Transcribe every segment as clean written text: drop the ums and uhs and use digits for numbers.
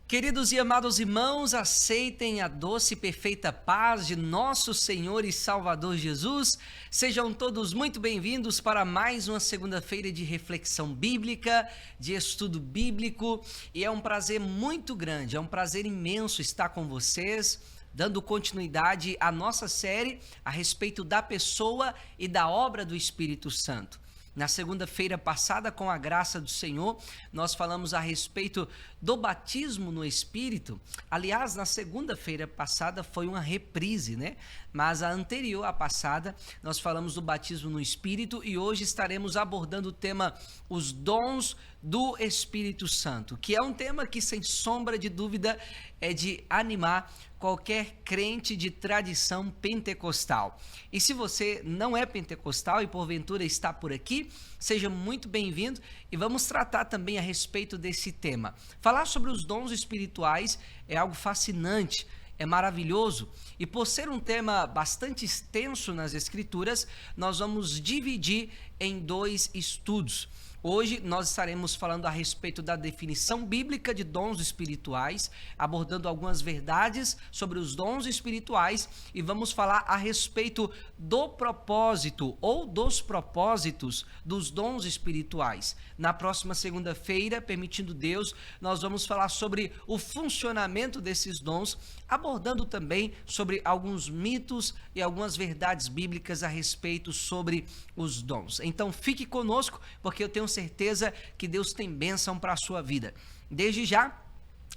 Queridos e amados irmãos, aceitem a doce e perfeita paz de nosso Senhor e Salvador Jesus. Sejam todos muito bem-vindos para mais uma segunda-feira de reflexão bíblica, de estudo bíblico. E é um prazer muito grande, é um prazer imenso estar com vocês, dando continuidade à nossa série a respeito da pessoa e da obra do Espírito Santo. Na segunda-feira passada, com a graça do Senhor, nós falamos a respeito do batismo no Espírito. Aliás, na segunda-feira passada foi uma reprise, né? Mas a anterior à passada, nós falamos do batismo no Espírito e hoje estaremos abordando o tema os dons do Espírito Santo, que é um tema que, sem sombra de dúvida, é de animar qualquer crente de tradição pentecostal. E se você não é pentecostal e porventura está por aqui, seja muito bem-vindo e vamos tratar também a respeito desse tema. Falar sobre os dons espirituais é algo fascinante, é maravilhoso, e por ser um tema bastante extenso nas Escrituras, nós vamos dividir em dois estudos. Hoje nós estaremos falando a respeito da definição bíblica de dons espirituais, abordando algumas verdades sobre os dons espirituais e vamos falar a respeito do propósito ou dos propósitos dos dons espirituais. Na próxima segunda-feira, permitindo Deus, nós vamos falar sobre o funcionamento desses dons, abordando também sobre alguns mitos e algumas verdades bíblicas a respeito sobre os dons. Então fique conosco, porque eu tenho certeza que Deus tem bênção para a sua vida. Desde já,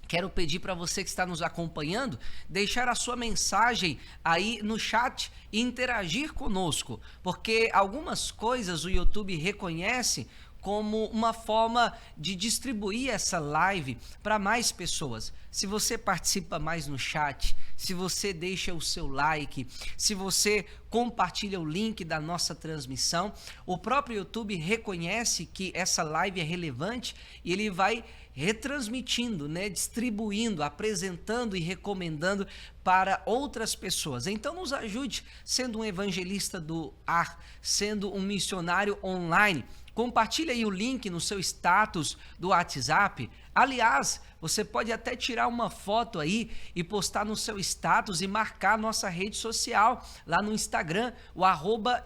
quero pedir para você que está nos acompanhando, deixar a sua mensagem aí no chat e interagir conosco, porque algumas coisas o YouTube reconhece como uma forma de distribuir essa live para mais pessoas. Se você participa mais no chat, se você deixa o seu like, se você compartilha o link da nossa transmissão, o próprio YouTube reconhece que essa live é relevante e ele vai retransmitindo, né, distribuindo, apresentando e recomendando para outras pessoas. Então nos ajude sendo um evangelista do ar, sendo um missionário online. Compartilhe aí o link no seu status do WhatsApp. Aliás, você pode até tirar uma foto aí e postar no seu status e marcar a nossa rede social lá no Instagram, o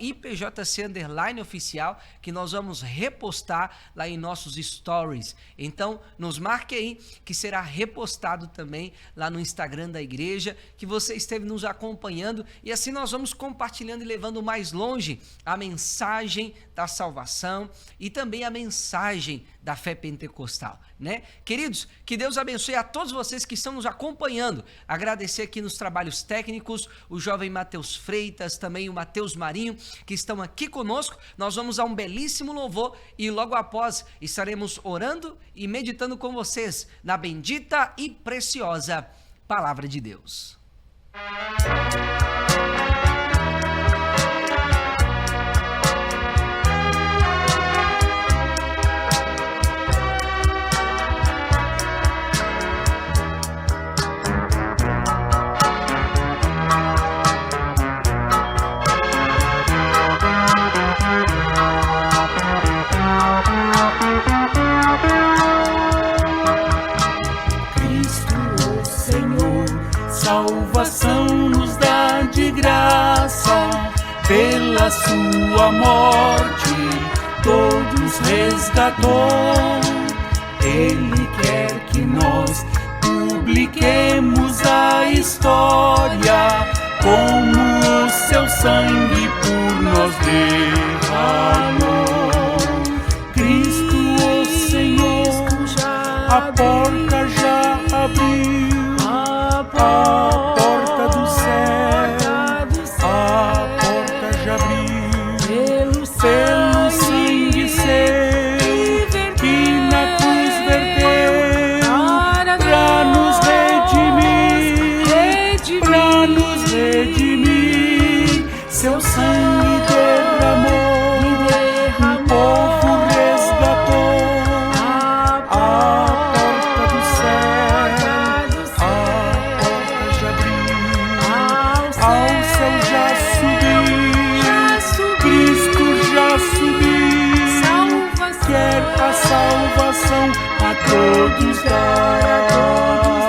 @IPJC_oficial, que nós vamos repostar lá em nossos stories. Então, nos marque aí, que será repostado também lá no Instagram da igreja, que você esteve nos acompanhando e assim nós vamos compartilhando e levando mais longe a mensagem da salvação e também a mensagem da fé pentecostal, né? Queridos, que Deus abençoe a todos vocês que estão nos acompanhando. Agradecer aqui nos trabalhos técnicos, o jovem Matheus Freitas, também o Matheus Marinho, que estão aqui conosco. Nós vamos a um belíssimo louvor e logo após estaremos orando e meditando com vocês na bendita e preciosa Palavra de Deus. Salvação nos dá de graça, pela sua morte todos resgatou. Ele quer que nós publiquemos a história, como o seu sangue por nós derramou. Cristo, o Senhor, a porta já abriu. A porta do céu, a porta já abriu, pelo sangue seu, que na cruz verteu, pra nos redimir, seu sangue derramou, o povo resgatou. A porta do céu, a porta já abriu, ao céu já subiu, Cristo já subiu, quer a salvação a todos dar.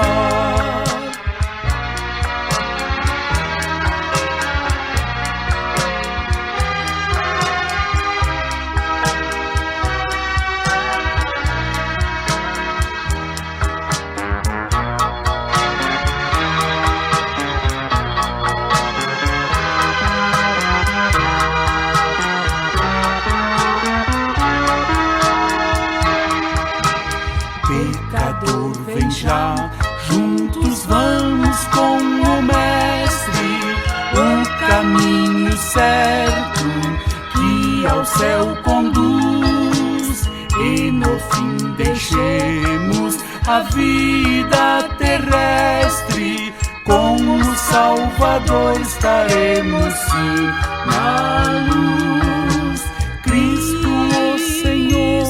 ao céu conduz, e no fim deixemos a vida terrestre. Com o Salvador estaremos sim na luz. Cristo, o Senhor,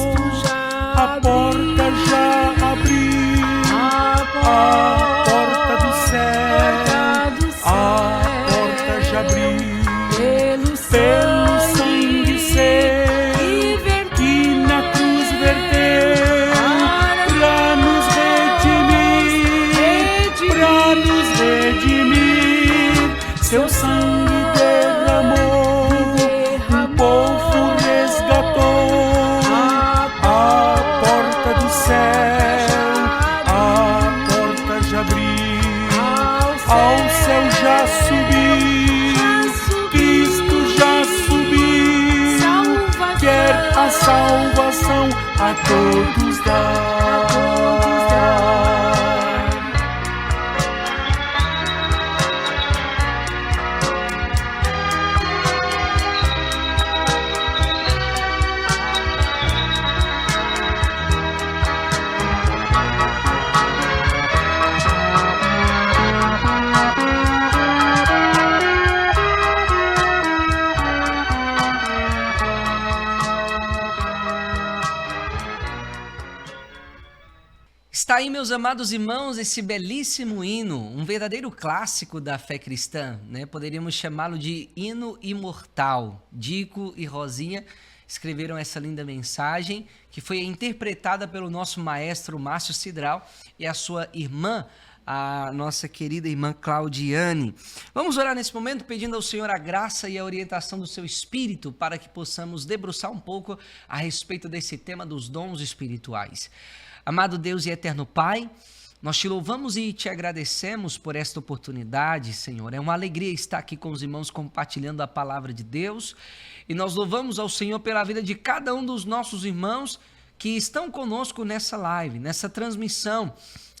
a porta já abriu, a porta do céu, a porta já abriu. Pelo sangue seu que na cruz verteu, pra nos redimir, seu sangue derramou, o povo resgatou. A porta do céu, a porta já abriu, ao céu já subiu, Cristo já subiu, quer a salvação a todos dar. Está aí, meus amados irmãos, esse belíssimo hino, um verdadeiro clássico da fé cristã, né? Poderíamos chamá-lo de hino imortal. Dico e Rosinha escreveram essa linda mensagem, que foi interpretada pelo nosso maestro Márcio Cidral e a sua irmã, a nossa querida irmã Claudiane. Vamos orar nesse momento pedindo ao Senhor a graça e a orientação do seu Espírito para que possamos debruçar um pouco a respeito desse tema dos dons espirituais. Amado Deus e eterno Pai, nós te louvamos e te agradecemos por esta oportunidade, Senhor. É uma alegria estar aqui com os irmãos compartilhando a palavra de Deus. E nós louvamos ao Senhor pela vida de cada um dos nossos irmãos que estão conosco nessa live, nessa transmissão,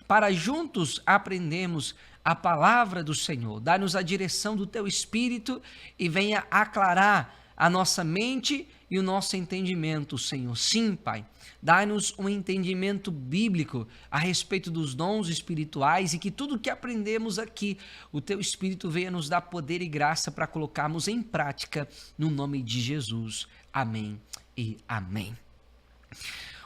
para juntos aprendermos a palavra do Senhor. Dá-nos a direção do teu Espírito e venha aclarar a nossa mente e o nosso entendimento, Senhor. Sim, Pai. Dá-nos um entendimento bíblico a respeito dos dons espirituais e que tudo que aprendemos aqui, o Teu Espírito venha nos dar poder e graça para colocarmos em prática no nome de Jesus. Amém e amém.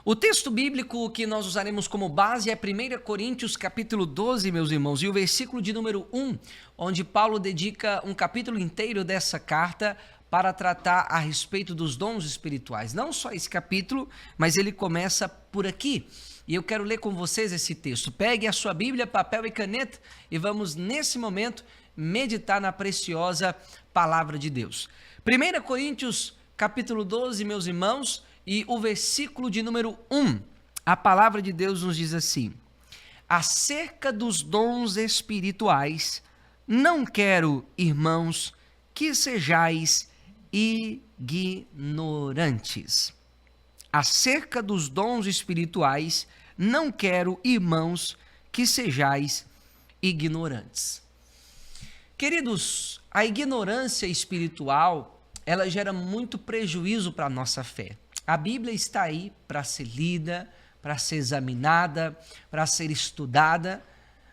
O texto bíblico que nós usaremos como base é 1 Coríntios capítulo 12, meus irmãos, e o versículo de número 1, onde Paulo dedica um capítulo inteiro dessa carta para tratar a respeito dos dons espirituais. Não só esse capítulo, mas ele começa por aqui. E eu quero ler com vocês esse texto. Pegue a sua Bíblia, papel e caneta e vamos, nesse momento, meditar na preciosa palavra de Deus. 1 Coríntios, capítulo 12, meus irmãos, e o versículo de número 1. A palavra de Deus nos diz assim: acerca dos dons espirituais, não quero, irmãos, que sejais ignorantes. Acerca dos dons espirituais, não quero, irmãos, que sejais ignorantes. Queridos, a ignorância espiritual, ela gera muito prejuízo para a nossa fé. A Bíblia está aí para ser lida, para ser examinada, para ser estudada,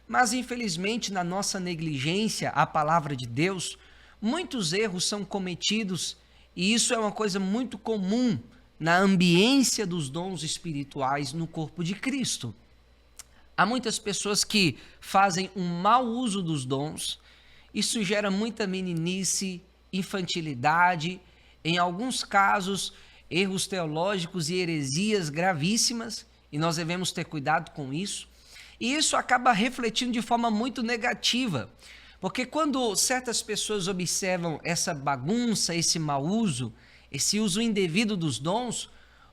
mas infelizmente na nossa negligência à palavra de Deus, muitos erros são cometidos e isso é uma coisa muito comum na ambiência dos dons espirituais no corpo de Cristo. Há muitas pessoas que fazem um mau uso dos dons, isso gera muita meninice, infantilidade, em alguns casos, erros teológicos e heresias gravíssimas, e nós devemos ter cuidado com isso. E isso acaba refletindo de forma muito negativa, porque quando certas pessoas observam essa bagunça, esse mau uso, esse uso indevido dos dons,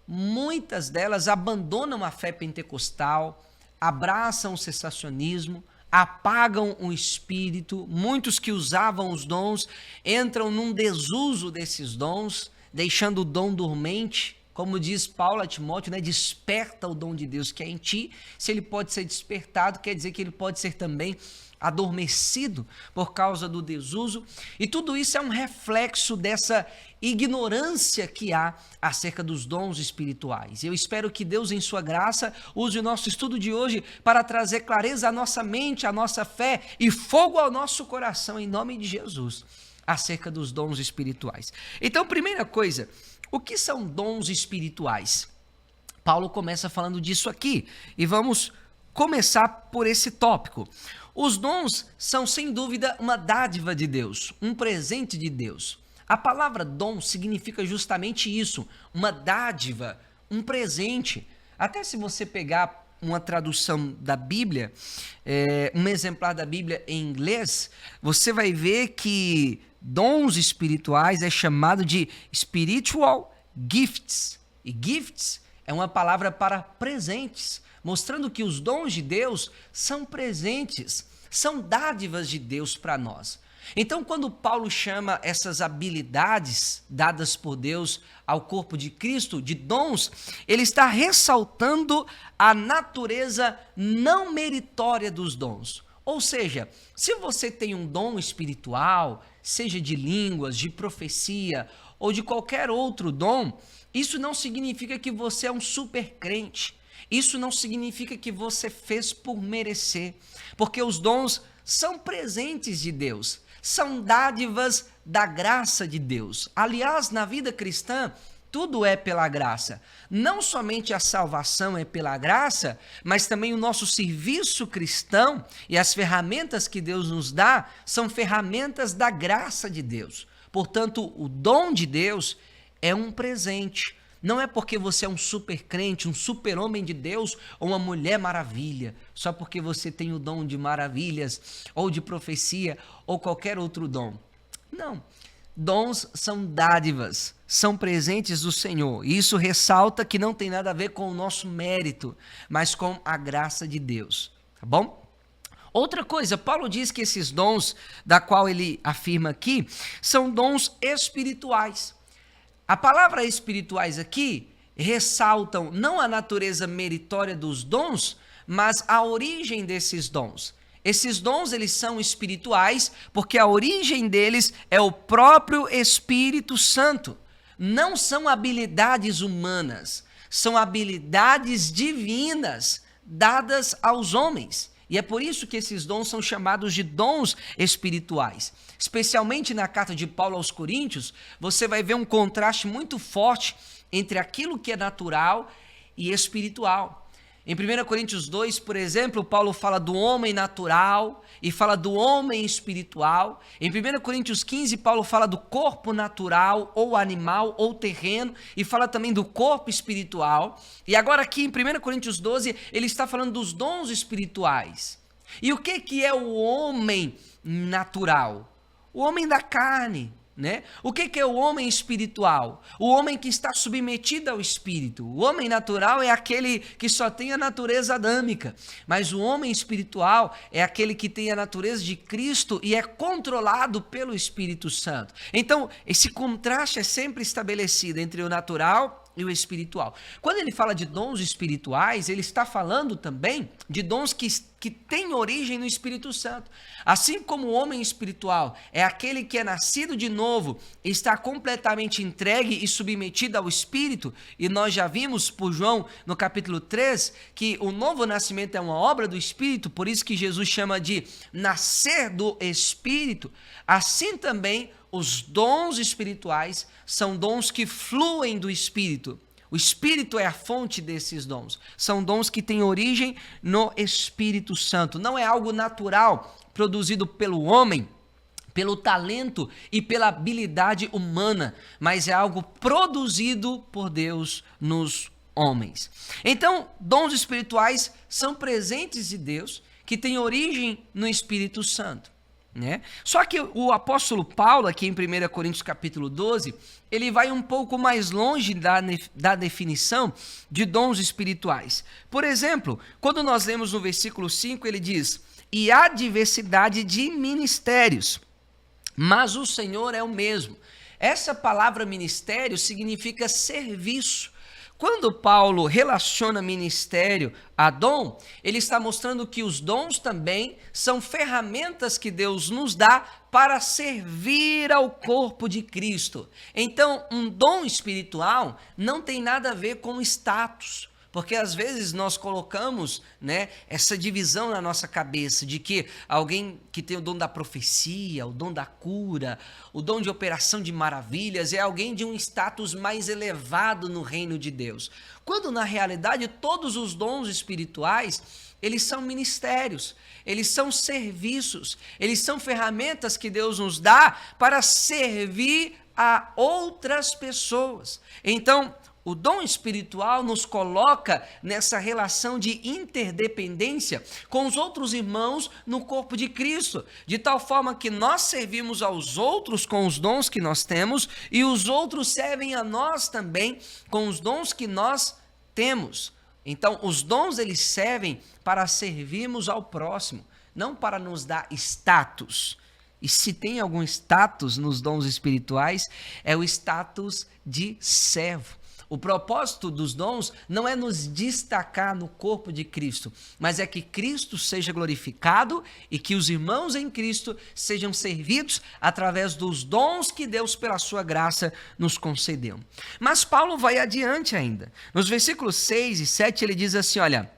muitas delas abandonam a fé pentecostal, abraçam o cessacionismo, apagam o espírito. Muitos que usavam os dons entram num desuso desses dons, deixando o dom dormente Como diz Paulo a Timóteo, né? Desperta o dom de Deus que é em ti. Se ele pode ser despertado, quer dizer que ele pode ser também adormecido por causa do desuso. E tudo isso é um reflexo dessa ignorância que há acerca dos dons espirituais. Eu espero que Deus, em sua graça, use o nosso estudo de hoje para trazer clareza à nossa mente, à nossa fé e fogo ao nosso coração, em nome de Jesus, acerca dos dons espirituais. Então, primeira coisa, o que são dons espirituais? Paulo começa falando disso aqui e vamos começar por esse tópico. Os dons são, sem dúvida, uma dádiva de Deus, um presente de Deus. A palavra dom significa justamente isso, uma dádiva, um presente. Até se você pegar uma tradução da Bíblia, um exemplar da Bíblia em inglês, você vai ver que dons espirituais é chamado de spiritual gifts. E gifts é uma palavra para presentes, mostrando que os dons de Deus são presentes, são dádivas de Deus para nós. Então, quando Paulo chama essas habilidades dadas por Deus ao corpo de Cristo de dons, ele está ressaltando a natureza não meritória dos dons. Ou seja, se você tem um dom espiritual, seja de línguas, de profecia ou de qualquer outro dom, isso não significa que você é um super crente. Isso não significa que você fez por merecer, porque os dons são presentes de Deus, são dádivas da graça de Deus. Aliás, na vida cristã, tudo é pela graça. Não somente a salvação é pela graça, mas também o nosso serviço cristão e as ferramentas que Deus nos dá são ferramentas da graça de Deus. Portanto, o dom de Deus é um presente. Não é porque você é um super crente, um super homem de Deus ou uma mulher maravilha, só porque você tem o dom de maravilhas ou de profecia ou qualquer outro dom. Não. Dons são dádivas, são presentes do Senhor. E isso ressalta que não tem nada a ver com o nosso mérito, mas com a graça de Deus. Tá bom? Outra coisa, Paulo diz que esses dons, da qual ele afirma aqui, são dons espirituais. A palavra espirituais aqui ressaltam não a natureza meritória dos dons, mas a origem desses dons. Esses dons, eles são espirituais porque a origem deles é o próprio Espírito Santo. Não são habilidades humanas, são habilidades divinas dadas aos homens. E é por isso que esses dons são chamados de dons espirituais. Especialmente na carta de Paulo aos Coríntios, você vai ver um contraste muito forte entre aquilo que é natural e espiritual. Em 1 Coríntios 2, por exemplo, Paulo fala do homem natural e fala do homem espiritual. Em 1 Coríntios 15, Paulo fala do corpo natural, ou animal, ou terreno, e fala também do corpo espiritual. E agora aqui em 1 Coríntios 12, ele está falando dos dons espirituais. E o que é o homem natural? O homem da carne. Né? O que é o homem espiritual? O homem que está submetido ao espírito. O homem natural é aquele que só tem a natureza adâmica, mas o homem espiritual é aquele que tem a natureza de Cristo e é controlado pelo Espírito Santo. Então, esse contraste é sempre estabelecido entre o natural e o espiritual. Quando ele fala de dons espirituais, ele está falando também de dons que têm origem no Espírito Santo. Assim como o homem espiritual é aquele que é nascido de novo, está completamente entregue e submetido ao Espírito, e nós já vimos por João no capítulo 3 que o novo nascimento é uma obra do Espírito, por isso que Jesus chama de nascer do Espírito. Assim também os dons espirituais são dons que fluem do Espírito. O Espírito é a fonte desses dons. São dons que têm origem no Espírito Santo. Não é algo natural, produzido pelo homem, pelo talento e pela habilidade humana, mas é algo produzido por Deus nos homens. Então, dons espirituais são presentes de Deus que têm origem no Espírito Santo. Né? Só que o apóstolo Paulo, aqui em 1 Coríntios capítulo 12, ele vai um pouco mais longe da definição de dons espirituais. Por exemplo, quando nós lemos no versículo 5, ele diz: e há diversidade de ministérios, mas o Senhor é o mesmo. Essa palavra ministério significa serviço. Quando Paulo relaciona ministério a dom, ele está mostrando que os dons também são ferramentas que Deus nos dá para servir ao corpo de Cristo. Então, um dom espiritual não tem nada a ver com status. Porque às vezes nós colocamos, né, essa divisão na nossa cabeça de que alguém que tem o dom da profecia, o dom da cura, o dom de operação de maravilhas é alguém de um status mais elevado no reino de Deus. Quando na realidade todos os dons espirituais, eles são ministérios, eles são serviços, eles são ferramentas que Deus nos dá para servir a outras pessoas. Então, o dom espiritual nos coloca nessa relação de interdependência com os outros irmãos no corpo de Cristo, de tal forma que nós servimos aos outros com os dons que nós temos e os outros servem a nós também com os dons que nós temos. Então, os dons eles servem para servirmos ao próximo, não para nos dar status. E se tem algum status nos dons espirituais, é o status de servo. O propósito dos dons não é nos destacar no corpo de Cristo, mas é que Cristo seja glorificado e que os irmãos em Cristo sejam servidos através dos dons que Deus, pela sua graça, nos concedeu. Mas Paulo vai adiante ainda. Nos versículos 6 e 7 ele diz assim, olha,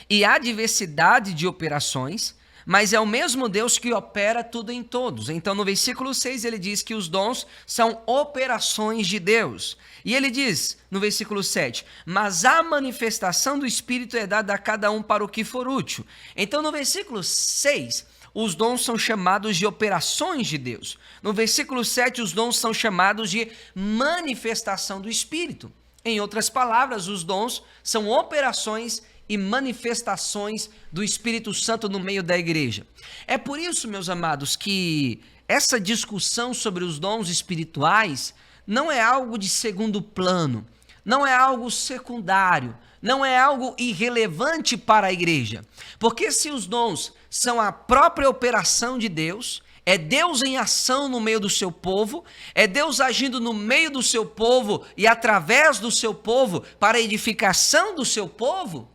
e há diversidade de operações, mas é o mesmo Deus que opera tudo em todos. Então, no versículo 6, ele diz que os dons são operações de Deus. E ele diz, no versículo 7, mas a manifestação do Espírito é dada a cada um para o que for útil. Então, no versículo 6, os dons são chamados de operações de Deus. No versículo 7, os dons são chamados de manifestação do Espírito. Em outras palavras, os dons são operações e manifestações do Espírito Santo no meio da igreja. É por isso, meus amados, que essa discussão sobre os dons espirituais não é algo de segundo plano, não é algo secundário, não é algo irrelevante para a igreja. Porque se os dons são a própria operação de Deus, é Deus em ação no meio do seu povo, é Deus agindo no meio do seu povo e através do seu povo para a edificação do seu povo,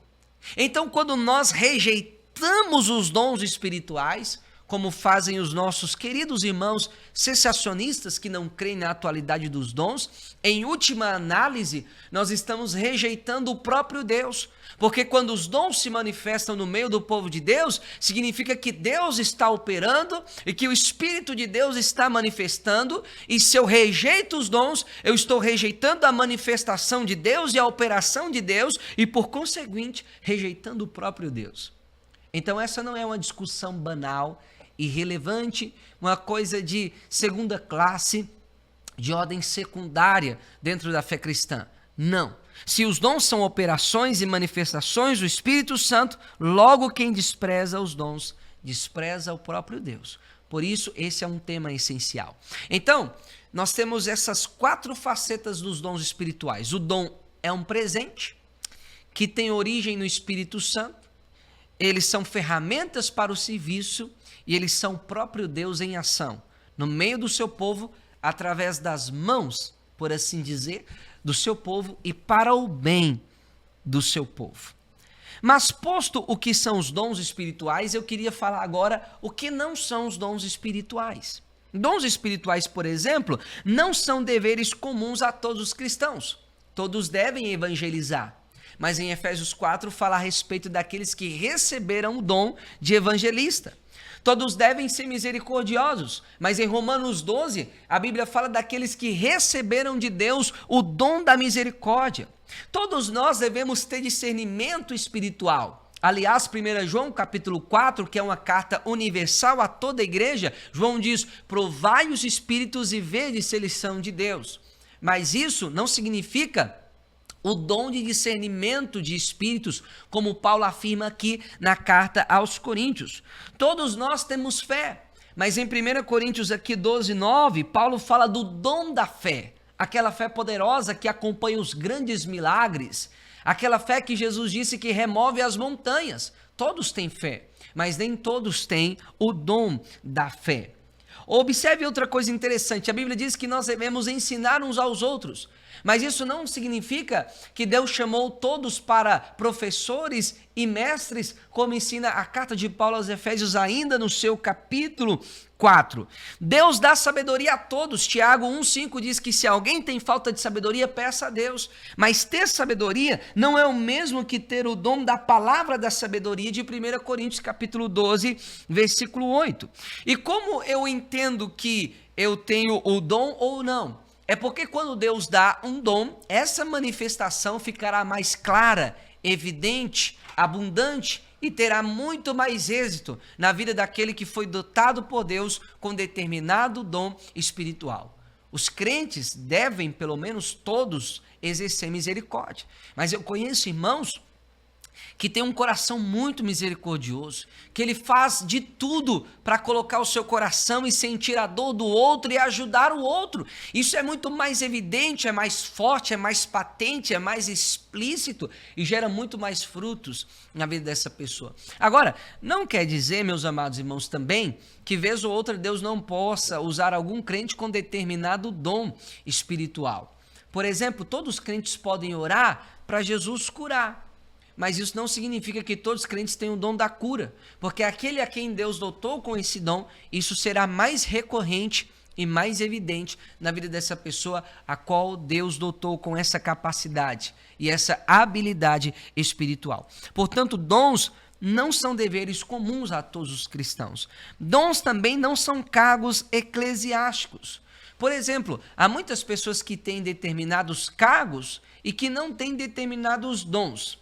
então, quando nós rejeitamos os dons espirituais, como fazem os nossos queridos irmãos cessacionistas que não creem na atualidade dos dons, em última análise, nós estamos rejeitando o próprio Deus. Porque quando os dons se manifestam no meio do povo de Deus, significa que Deus está operando e que o Espírito de Deus está manifestando, e se eu rejeito os dons, eu estou rejeitando a manifestação de Deus e a operação de Deus, e por conseguinte, rejeitando o próprio Deus. Então essa não é uma discussão banal, irrelevante, uma coisa de segunda classe, de ordem secundária dentro da fé cristã. Não. Se os dons são operações e manifestações do Espírito Santo, logo quem despreza os dons, despreza o próprio Deus. Por isso, esse é um tema essencial. Então, nós temos essas 4 facetas dos dons espirituais. O dom é um presente que tem origem no Espírito Santo. Eles são ferramentas para o serviço e eles são o próprio Deus em ação, no meio do seu povo, através das mãos, por assim dizer, do seu povo e para o bem do seu povo. Mas posto o que são os dons espirituais, eu queria falar agora o que não são os dons espirituais. Dons espirituais, por exemplo, não são deveres comuns a todos os cristãos. Todos devem evangelizar. Mas em Efésios 4 fala a respeito daqueles que receberam o dom de evangelista. Todos devem ser misericordiosos, mas em Romanos 12, a Bíblia fala daqueles que receberam de Deus o dom da misericórdia. Todos nós devemos ter discernimento espiritual. Aliás, 1 João capítulo 4, que é uma carta universal a toda a igreja, João diz, provai os espíritos e vede se eles são de Deus. Mas isso não significa o dom de discernimento de espíritos, como Paulo afirma aqui na carta aos Coríntios. Todos nós temos fé, mas em 1 Coríntios aqui 12, 9, Paulo fala do dom da fé, aquela fé poderosa que acompanha os grandes milagres, aquela fé que Jesus disse que remove as montanhas. Todos têm fé, mas nem todos têm o dom da fé. Observe outra coisa interessante, a Bíblia diz que nós devemos ensinar uns aos outros, mas isso não significa que Deus chamou todos para professores e mestres, como ensina a carta de Paulo aos Efésios ainda no seu capítulo 4. Deus dá sabedoria a todos. Tiago 1,5 diz que se alguém tem falta de sabedoria, peça a Deus. Mas ter sabedoria não é o mesmo que ter o dom da palavra da sabedoria de 1 Coríntios capítulo 12, versículo 8. E como eu entendo que eu tenho o dom ou não? É porque quando Deus dá um dom, essa manifestação ficará mais clara, evidente, abundante e terá muito mais êxito na vida daquele que foi dotado por Deus com determinado dom espiritual. Os crentes devem, pelo menos todos, exercer misericórdia. Mas eu conheço irmãos que tem um coração muito misericordioso, que ele faz de tudo para colocar o seu coração e sentir a dor do outro e ajudar o outro. Isso é muito mais evidente, é mais forte, é mais patente, é mais explícito e gera muito mais frutos na vida dessa pessoa. Agora, não quer dizer, meus amados irmãos, também que vez ou outra Deus não possa usar algum crente com determinado dom espiritual. Por exemplo, todos os crentes podem orar para Jesus curar. Mas isso não significa que todos os crentes tenham o dom da cura, porque aquele a quem Deus dotou com esse dom, isso será mais recorrente e mais evidente na vida dessa pessoa a qual Deus dotou com essa capacidade e essa habilidade espiritual. Portanto, dons não são deveres comuns a todos os cristãos. Dons também não são cargos eclesiásticos. Por exemplo, há muitas pessoas que têm determinados cargos e que não têm determinados dons.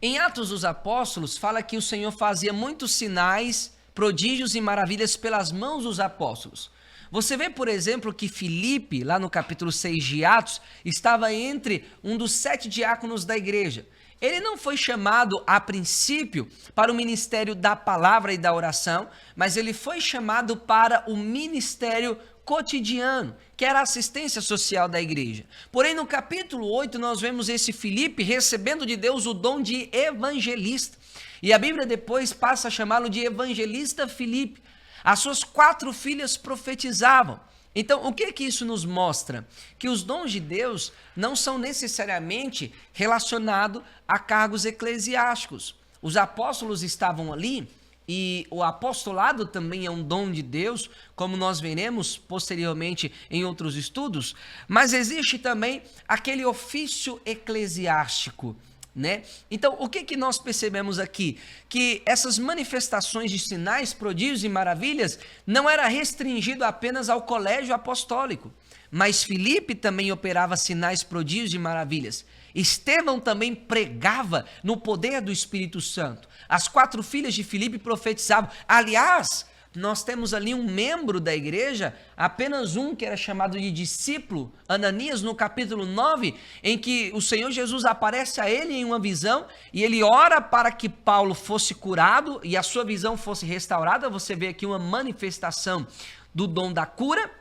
Em Atos dos Apóstolos, fala que o Senhor fazia muitos sinais, prodígios e maravilhas pelas mãos dos apóstolos. Você vê, por exemplo, que Filipe, lá no capítulo 6 de Atos, estava entre um dos 7 diáconos da igreja. Ele não foi chamado, a princípio, para o ministério da palavra e da oração, mas ele foi chamado para o ministério cotidiano, que era a assistência social da igreja. Porém, no capítulo 8, nós vemos esse Filipe recebendo de Deus o dom de evangelista. E a Bíblia depois passa a chamá-lo de evangelista Filipe. As suas 4 filhas profetizavam. Então, o que isso nos mostra? Que os dons de Deus não são necessariamente relacionados a cargos eclesiásticos. Os apóstolos estavam ali e o apostolado também é um dom de Deus, como nós veremos posteriormente em outros estudos, mas existe também aquele ofício eclesiástico, né? Então, o que nós percebemos aqui? Que essas manifestações de sinais, prodígios e maravilhas não era restringido apenas ao colégio apostólico, mas Filipe também operava sinais, prodígios e maravilhas. Estevão também pregava no poder do Espírito Santo. As 4 filhas de Filipe profetizavam. Aliás, nós temos ali um membro da igreja, apenas um que era chamado de discípulo, Ananias, no capítulo 9, em que o Senhor Jesus aparece a ele em uma visão e ele ora para que Paulo fosse curado e a sua visão fosse restaurada. Você vê aqui uma manifestação do dom da cura.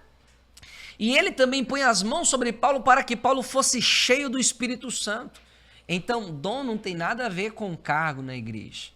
E ele também põe as mãos sobre Paulo para que Paulo fosse cheio do Espírito Santo. Então, dom não tem nada a ver com cargo na igreja.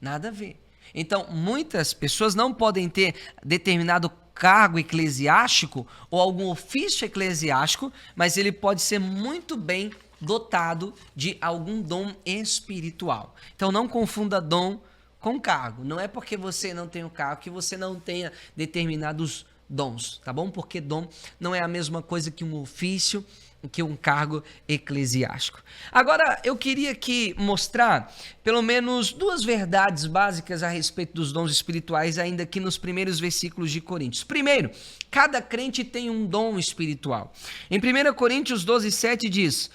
Nada a ver. Então, muitas pessoas não podem ter determinado cargo eclesiástico ou algum ofício eclesiástico, mas ele pode ser muito bem dotado de algum dom espiritual. Então, não confunda dom com cargo. Não é porque você não tem o cargo que você não tenha determinados dons, tá bom? Porque dom não é a mesma coisa que um ofício, que um cargo eclesiástico. Agora, eu queria aqui mostrar pelo menos 2 verdades básicas a respeito dos dons espirituais, ainda aqui nos primeiros versículos de Coríntios. Primeiro, cada crente tem um dom espiritual. Em 1 Coríntios 12, 7 diz,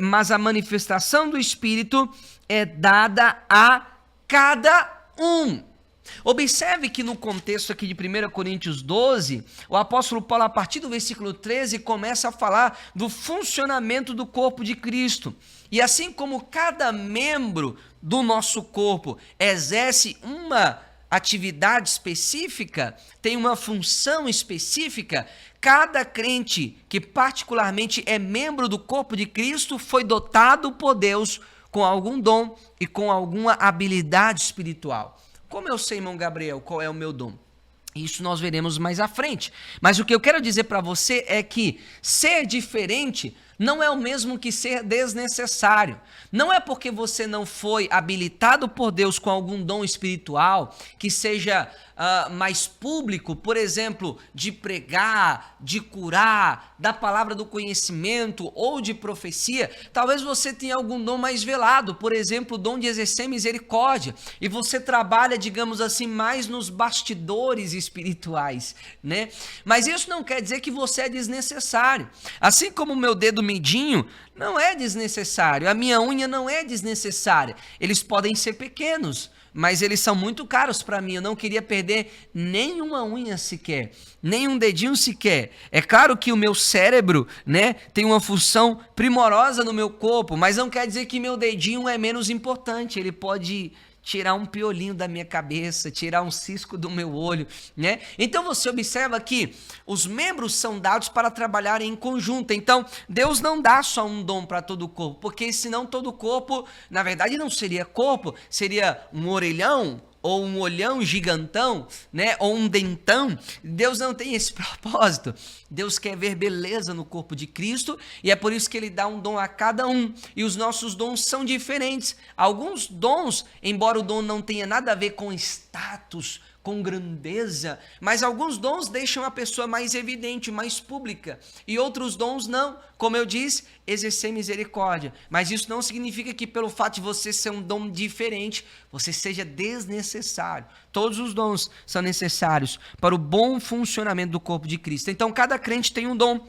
mas a manifestação do Espírito é dada a cada um. Observe que no contexto aqui de 1 Coríntios 12, o apóstolo Paulo, a partir do versículo 13, começa a falar do funcionamento do corpo de Cristo. E assim como cada membro do nosso corpo exerce uma atividade específica, tem uma função específica, cada crente que particularmente é membro do corpo de Cristo foi dotado por Deus com algum dom e com alguma habilidade espiritual. Como eu sei, irmão Gabriel, qual é o meu dom? Isso nós veremos mais à frente. Mas o que eu quero dizer para você é que ser diferente não é o mesmo que ser desnecessário. Não é porque você não foi habilitado por Deus com algum dom espiritual que seja mais público, por exemplo, de pregar, de curar, da palavra do conhecimento ou de profecia. Talvez você tenha algum dom mais velado, por exemplo, o dom de exercer misericórdia, e você trabalha, digamos assim, mais nos bastidores espirituais, né? Mas isso não quer dizer que você é desnecessário. Assim como o meu dedo mindinho não é desnecessário, a minha unha não é desnecessária. Eles podem ser pequenos, mas eles são muito caros para mim. Eu não queria perder nenhuma unha sequer, nem um dedinho sequer. É claro que o meu cérebro, né, tem uma função primorosa no meu corpo, mas não quer dizer que meu dedinho é menos importante. Ele pode tirar um piolinho da minha cabeça, tirar um cisco do meu olho, né? Então você observa que os membros são dados para trabalharem em conjunto. Então Deus não dá só um dom para todo o corpo, porque senão todo o corpo, na verdade, não seria corpo, seria um orelhão, ou um olhão gigantão, né? Ou um dentão. Deus não tem esse propósito. Deus quer ver beleza no corpo de Cristo, e é por isso que ele dá um dom a cada um. E os nossos dons são diferentes. Alguns dons, embora o dom não tenha nada a ver com status, com grandeza, mas alguns dons deixam a pessoa mais evidente, mais pública, e outros dons não. Como eu disse, exercer misericórdia. Mas isso não significa que pelo fato de você ser um dom diferente, você seja desnecessário. Todos os dons são necessários para o bom funcionamento do corpo de Cristo. Então cada crente tem um dom.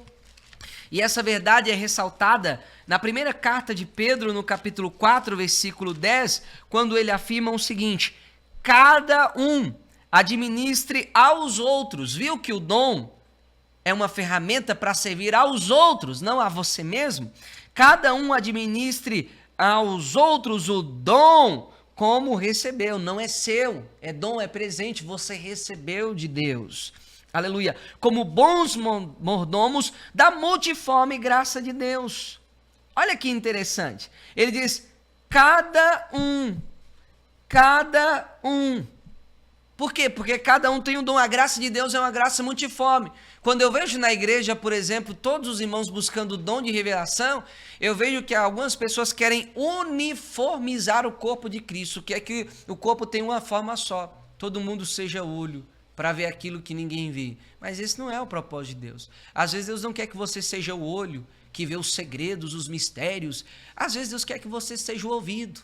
E essa verdade é ressaltada na primeira carta de Pedro, no capítulo 4, versículo 10, quando ele afirma o seguinte: cada um administre aos outros. Viu que o dom é uma ferramenta para servir aos outros, não a você mesmo? Cada um administre aos outros o dom como recebeu. Não é seu, é dom, é presente, você recebeu de Deus. Aleluia. Como bons mordomos da multiforme graça de Deus. Olha que interessante. Ele diz: cada um. Por quê? Porque cada um tem um dom. A graça de Deus é uma graça multiforme. Quando eu vejo na igreja, por exemplo, todos os irmãos buscando o dom de revelação, eu vejo que algumas pessoas querem uniformizar o corpo de Cristo, que é que o corpo tem uma forma só. Todo mundo seja olho para ver aquilo que ninguém vê. Mas esse não é o propósito de Deus. Às vezes Deus não quer que você seja o olho, que vê os segredos, os mistérios. Às vezes Deus quer que você seja o ouvido.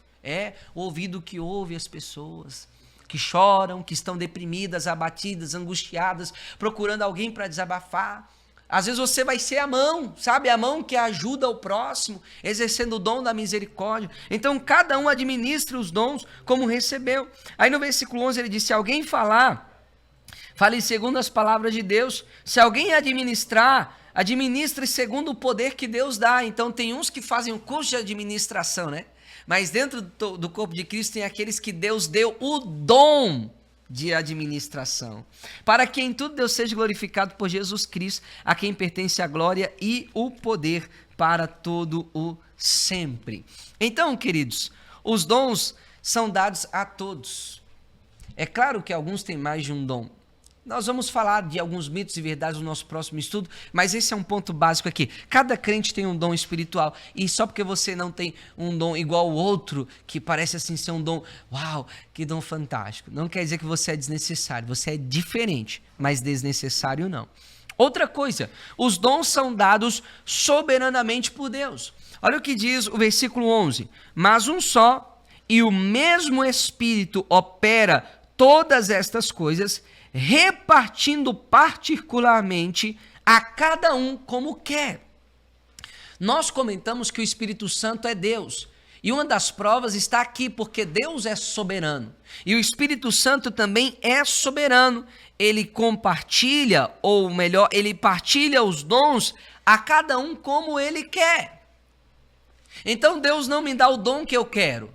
O ouvido que ouve as pessoas, que choram, que estão deprimidas, abatidas, angustiadas, procurando alguém para desabafar. Às vezes você vai ser a mão, sabe? A mão que ajuda o próximo, exercendo o dom da misericórdia. Então, cada um administra os dons como recebeu. Aí no versículo 11 ele diz: se alguém falar, fale segundo as palavras de Deus. Se alguém administrar, administre segundo o poder que Deus dá. Então, tem uns que fazem o curso de administração, né? Mas dentro do corpo de Cristo tem aqueles que Deus deu o dom de administração, para que em tudo Deus seja glorificado por Jesus Cristo, a quem pertence a glória e o poder para todo o sempre. Então, queridos, os dons são dados a todos. É claro que alguns têm mais de um dom. Nós vamos falar de alguns mitos e verdades no nosso próximo estudo, mas esse é um ponto básico aqui. Cada crente tem um dom espiritual, e só porque você não tem um dom igual ao outro, que parece assim ser um dom, uau, que dom fantástico, não quer dizer que você é desnecessário. Você é diferente, mas desnecessário não. Outra coisa, os dons são dados soberanamente por Deus. Olha o que diz o versículo 11: mas um só e o mesmo Espírito opera todas estas coisas, repartindo particularmente a cada um como quer. Nós comentamos que o Espírito Santo é Deus, e uma das provas está aqui, porque Deus é soberano, e o Espírito Santo também é soberano. Ele compartilha, ou melhor, ele partilha os dons a cada um como ele quer. Então Deus não me dá o dom que eu quero,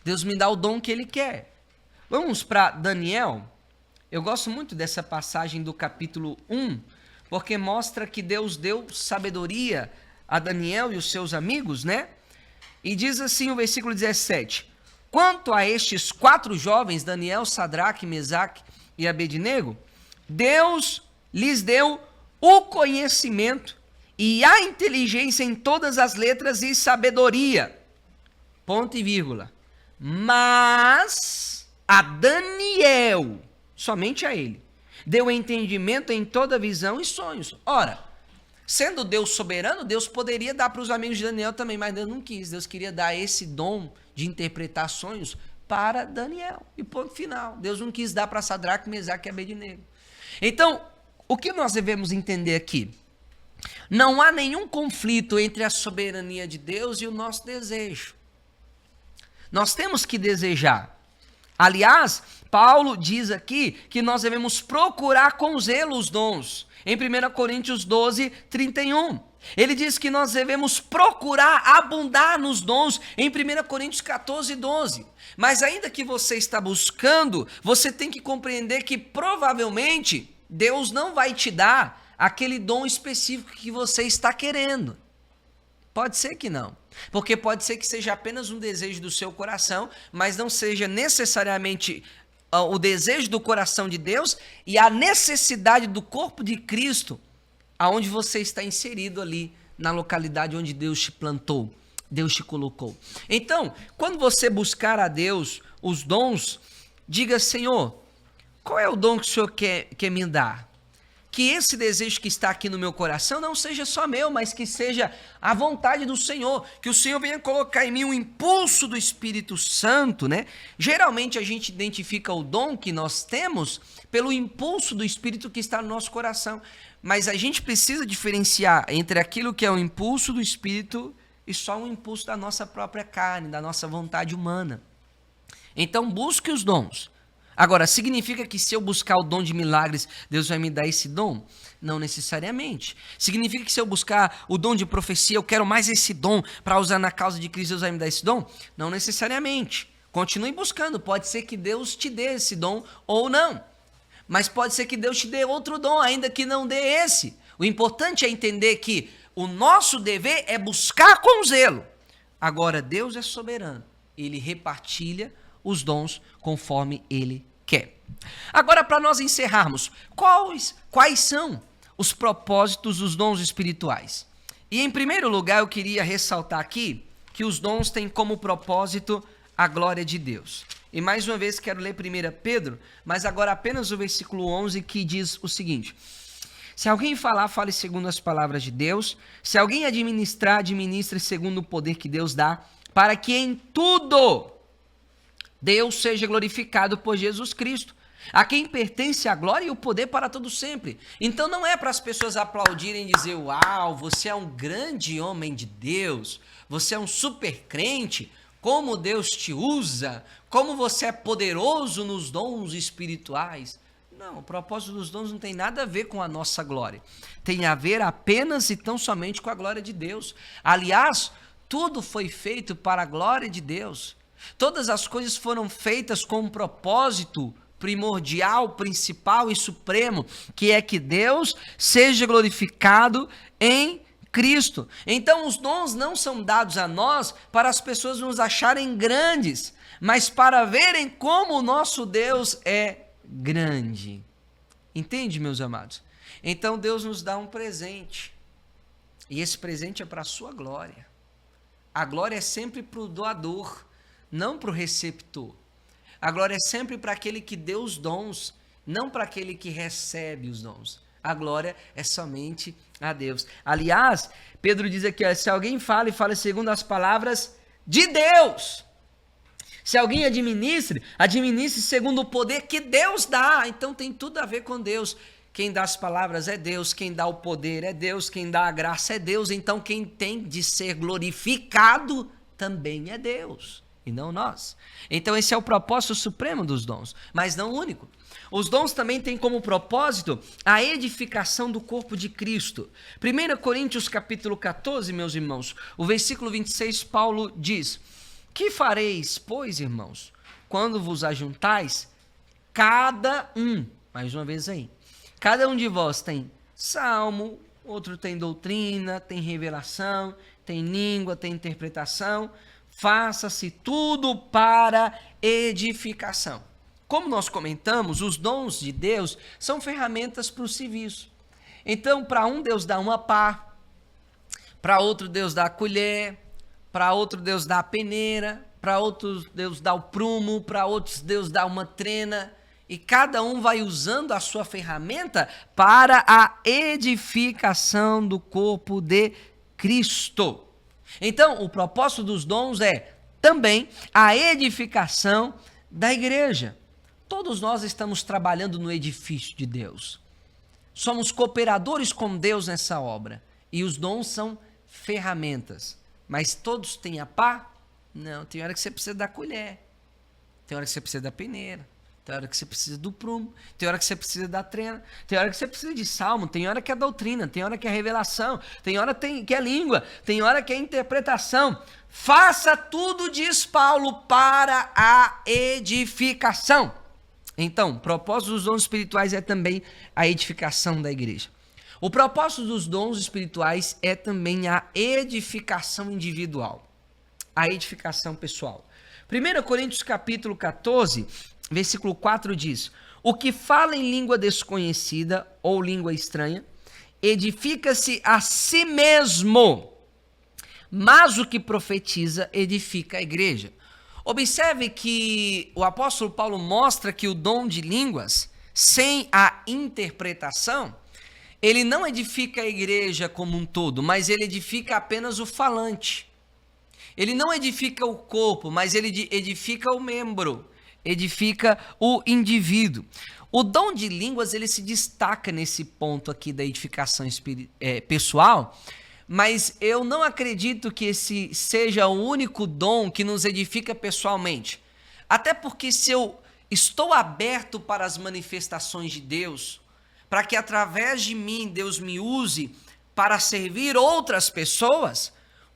Deus me dá o dom que ele quer. Vamos para Daniel. Eu gosto muito dessa passagem do capítulo 1, porque mostra que Deus deu sabedoria a Daniel e os seus amigos, né? E diz assim o versículo 17: quanto a estes 4 jovens, Daniel, Sadraque, Mesaque e Abednego, Deus lhes deu o conhecimento e a inteligência em todas as letras e sabedoria. Ponto e vírgula. Mas a Daniel, somente a ele, deu entendimento em toda visão e sonhos. Ora, sendo Deus soberano, Deus poderia dar para os amigos de Daniel também, mas Deus não quis. Deus queria dar esse dom de interpretar sonhos para Daniel. E ponto final. Deus não quis dar para Sadraque, Mesaque e Abednego. Então, o que nós devemos entender aqui? Não há nenhum conflito entre a soberania de Deus e o nosso desejo. Nós temos que desejar. Aliás, Paulo diz aqui que nós devemos procurar com zelo os dons. Em 1 Coríntios 12, 31. Ele diz que nós devemos procurar abundar nos dons em 1 Coríntios 14, 12. Mas ainda que você está buscando, você tem que compreender que provavelmente Deus não vai te dar aquele dom específico que você está querendo. Pode ser que não. Porque pode ser que seja apenas um desejo do seu coração, mas não seja necessariamente o desejo do coração de Deus e a necessidade do corpo de Cristo, aonde você está inserido ali, na localidade onde Deus te plantou, Deus te colocou. Então, quando você buscar a Deus os dons, diga: Senhor, qual é o dom que o Senhor quer me dar? Que esse desejo que está aqui no meu coração não seja só meu, mas que seja a vontade do Senhor, que o Senhor venha colocar em mim um impulso do Espírito Santo, né? Geralmente a gente identifica o dom que nós temos pelo impulso do Espírito que está no nosso coração, mas a gente precisa diferenciar entre aquilo que é o impulso do Espírito e só um impulso da nossa própria carne, da nossa vontade humana. Então busque os dons. Agora, significa que se eu buscar o dom de milagres, Deus vai me dar esse dom? Não necessariamente. Significa que se eu buscar o dom de profecia, eu quero mais esse dom para usar na causa de Cristo, Deus vai me dar esse dom? Não necessariamente. Continue buscando, pode ser que Deus te dê esse dom ou não. Mas pode ser que Deus te dê outro dom, ainda que não dê esse. O importante é entender que o nosso dever é buscar com zelo. Agora, Deus é soberano. Ele repartilha os dons conforme Ele quer. Agora, para nós encerrarmos, quais são os propósitos dos dons espirituais? E em primeiro lugar, eu queria ressaltar aqui que os dons têm como propósito a glória de Deus. E mais uma vez quero ler 1 Pedro, mas agora apenas o versículo 11, que diz o seguinte: se alguém falar, fale segundo as palavras de Deus. Se alguém administrar, administre segundo o poder que Deus dá, para que em tudo Deus seja glorificado por Jesus Cristo, a quem pertence a glória e o poder para todo sempre. Então não é para as pessoas aplaudirem e dizer: uau, você é um grande homem de Deus, você é um super crente, como Deus te usa, como você é poderoso nos dons espirituais. Não, o propósito dos dons não tem nada a ver com a nossa glória. Tem a ver apenas e tão somente com a glória de Deus. Aliás, tudo foi feito para a glória de Deus. Todas as coisas foram feitas com um propósito primordial, principal e supremo, que é que Deus seja glorificado em Cristo. Então os dons não são dados a nós para as pessoas nos acharem grandes, mas para verem como o nosso Deus é grande. Entende, meus amados? Então Deus nos dá um presente, e esse presente é para a sua glória. A glória é sempre para o doador, não para o receptor. A glória é sempre para aquele que deu os dons, não para aquele que recebe os dons. A glória é somente a Deus. Aliás, Pedro diz aqui, se alguém fala e fala segundo as palavras de Deus. Se alguém administre, administre segundo o poder que Deus dá. Então tem tudo a ver com Deus. Quem dá as palavras é Deus, quem dá o poder é Deus, quem dá a graça é Deus. Então quem tem de ser glorificado também é Deus, e não nós. Então esse é o propósito supremo dos dons, mas não o único. Os dons também têm como propósito a edificação do corpo de Cristo. 1 Coríntios capítulo 14, meus irmãos, o versículo 26, Paulo diz: que fareis, pois, irmãos, quando vos ajuntais, cada um, mais uma vez aí, cada um de vós tem salmo, outro tem doutrina, tem revelação, tem língua, tem interpretação. Faça-se tudo para edificação. como nós comentamos, os dons de Deus são ferramentas para o serviço. Então, para um Deus dá uma pá, para outro Deus dá a colher, para outro Deus dá a peneira, para outros Deus dá o prumo, para outros Deus dá uma trena, e cada um vai usando a sua ferramenta para a edificação do corpo de Cristo. Então, o propósito dos dons é também a edificação da igreja. Todos nós estamos trabalhando no edifício de Deus. Somos cooperadores com Deus nessa obra. E os dons são ferramentas. Mas todos têm a pá? Não, tem hora que você precisa da colher. Tem hora que você precisa da peneira. Tem hora que você precisa do prumo. Tem hora que você precisa da trena. Tem hora que você precisa de salmo. Tem hora que é doutrina. Tem hora que é revelação. Tem hora que é língua. Tem hora que é interpretação. Faça tudo, diz Paulo, para a edificação. Então, o propósito dos dons espirituais é também a edificação da igreja. O propósito dos dons espirituais é também a edificação individual, a edificação pessoal. 1 Coríntios capítulo 14, versículo 4 diz: o que fala em língua desconhecida ou língua estranha, edifica-se a si mesmo, mas o que profetiza edifica a igreja. Observe que o apóstolo Paulo mostra que o dom de línguas, sem a interpretação, ele não edifica a igreja como um todo, mas ele edifica apenas o falante. Ele não edifica o corpo, mas ele edifica o membro, edifica o indivíduo. O dom de línguas, ele se destaca nesse ponto aqui da edificação pessoal, mas eu não acredito que esse seja o único dom que nos edifica pessoalmente. Até porque se eu estou aberto para as manifestações de Deus, para que através de mim Deus me use para servir outras pessoas,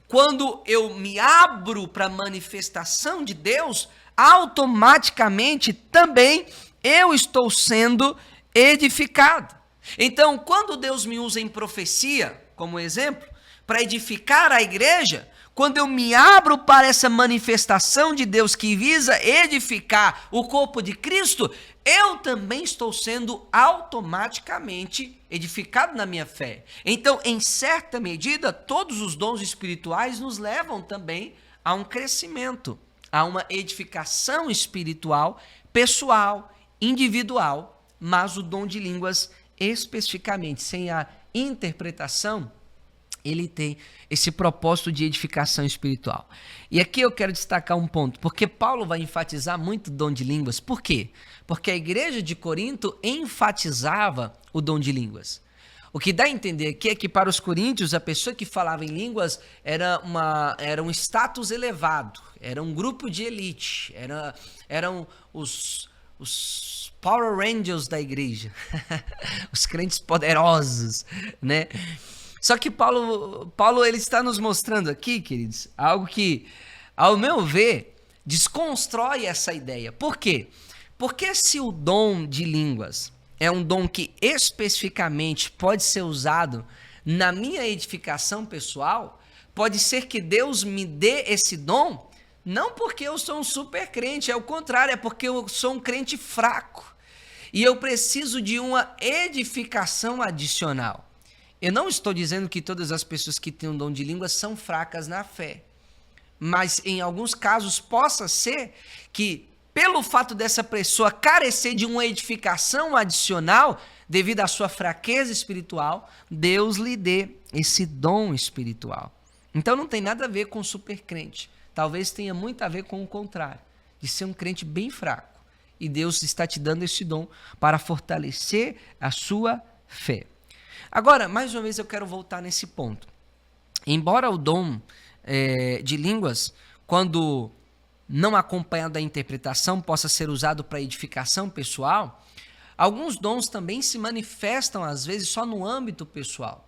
quando eu me abro para a manifestação de Deus, automaticamente também eu estou sendo edificado. Então, quando Deus me usa em profecia, como exemplo, para edificar a igreja, quando eu me abro para essa manifestação de Deus que visa edificar o corpo de Cristo, eu também estou sendo automaticamente edificado na minha fé. Então, em certa medida, todos os dons espirituais nos levam também a um crescimento, a uma edificação espiritual, pessoal, individual, mas o dom de línguas especificamente, sem a interpretação, ele tem esse propósito de edificação espiritual. E aqui eu quero destacar um ponto, porque Paulo vai enfatizar muito o dom de línguas. Por quê? Porque a igreja de Corinto enfatizava o dom de línguas. O que dá a entender aqui é que para os coríntios, a pessoa que falava em línguas era um status elevado, era um grupo de elite, eram os Power Rangers da igreja, os crentes poderosos, né? Só que Paulo ele está nos mostrando aqui, queridos, algo que, ao meu ver, desconstrói essa ideia. Por quê? Porque se o dom de línguas é um dom que especificamente pode ser usado na minha edificação pessoal, pode ser que Deus me dê esse dom, não porque eu sou um super crente, é o contrário, é porque eu sou um crente fraco. E eu preciso de uma edificação adicional. Eu não estou dizendo que todas as pessoas que têm um dom de línguas são fracas na fé. Mas em alguns casos possa ser que, pelo fato dessa pessoa carecer de uma edificação adicional, devido à sua fraqueza espiritual, Deus lhe dê esse dom espiritual. Então não tem nada a ver com super crente. Talvez tenha muito a ver com o contrário, de ser um crente bem fraco. E Deus está te dando esse dom para fortalecer a sua fé. Agora, mais uma vez eu quero voltar nesse ponto. Embora o dom de línguas, quando não acompanhado da interpretação, possa ser usado para edificação pessoal, alguns dons também se manifestam, às vezes, só no âmbito pessoal.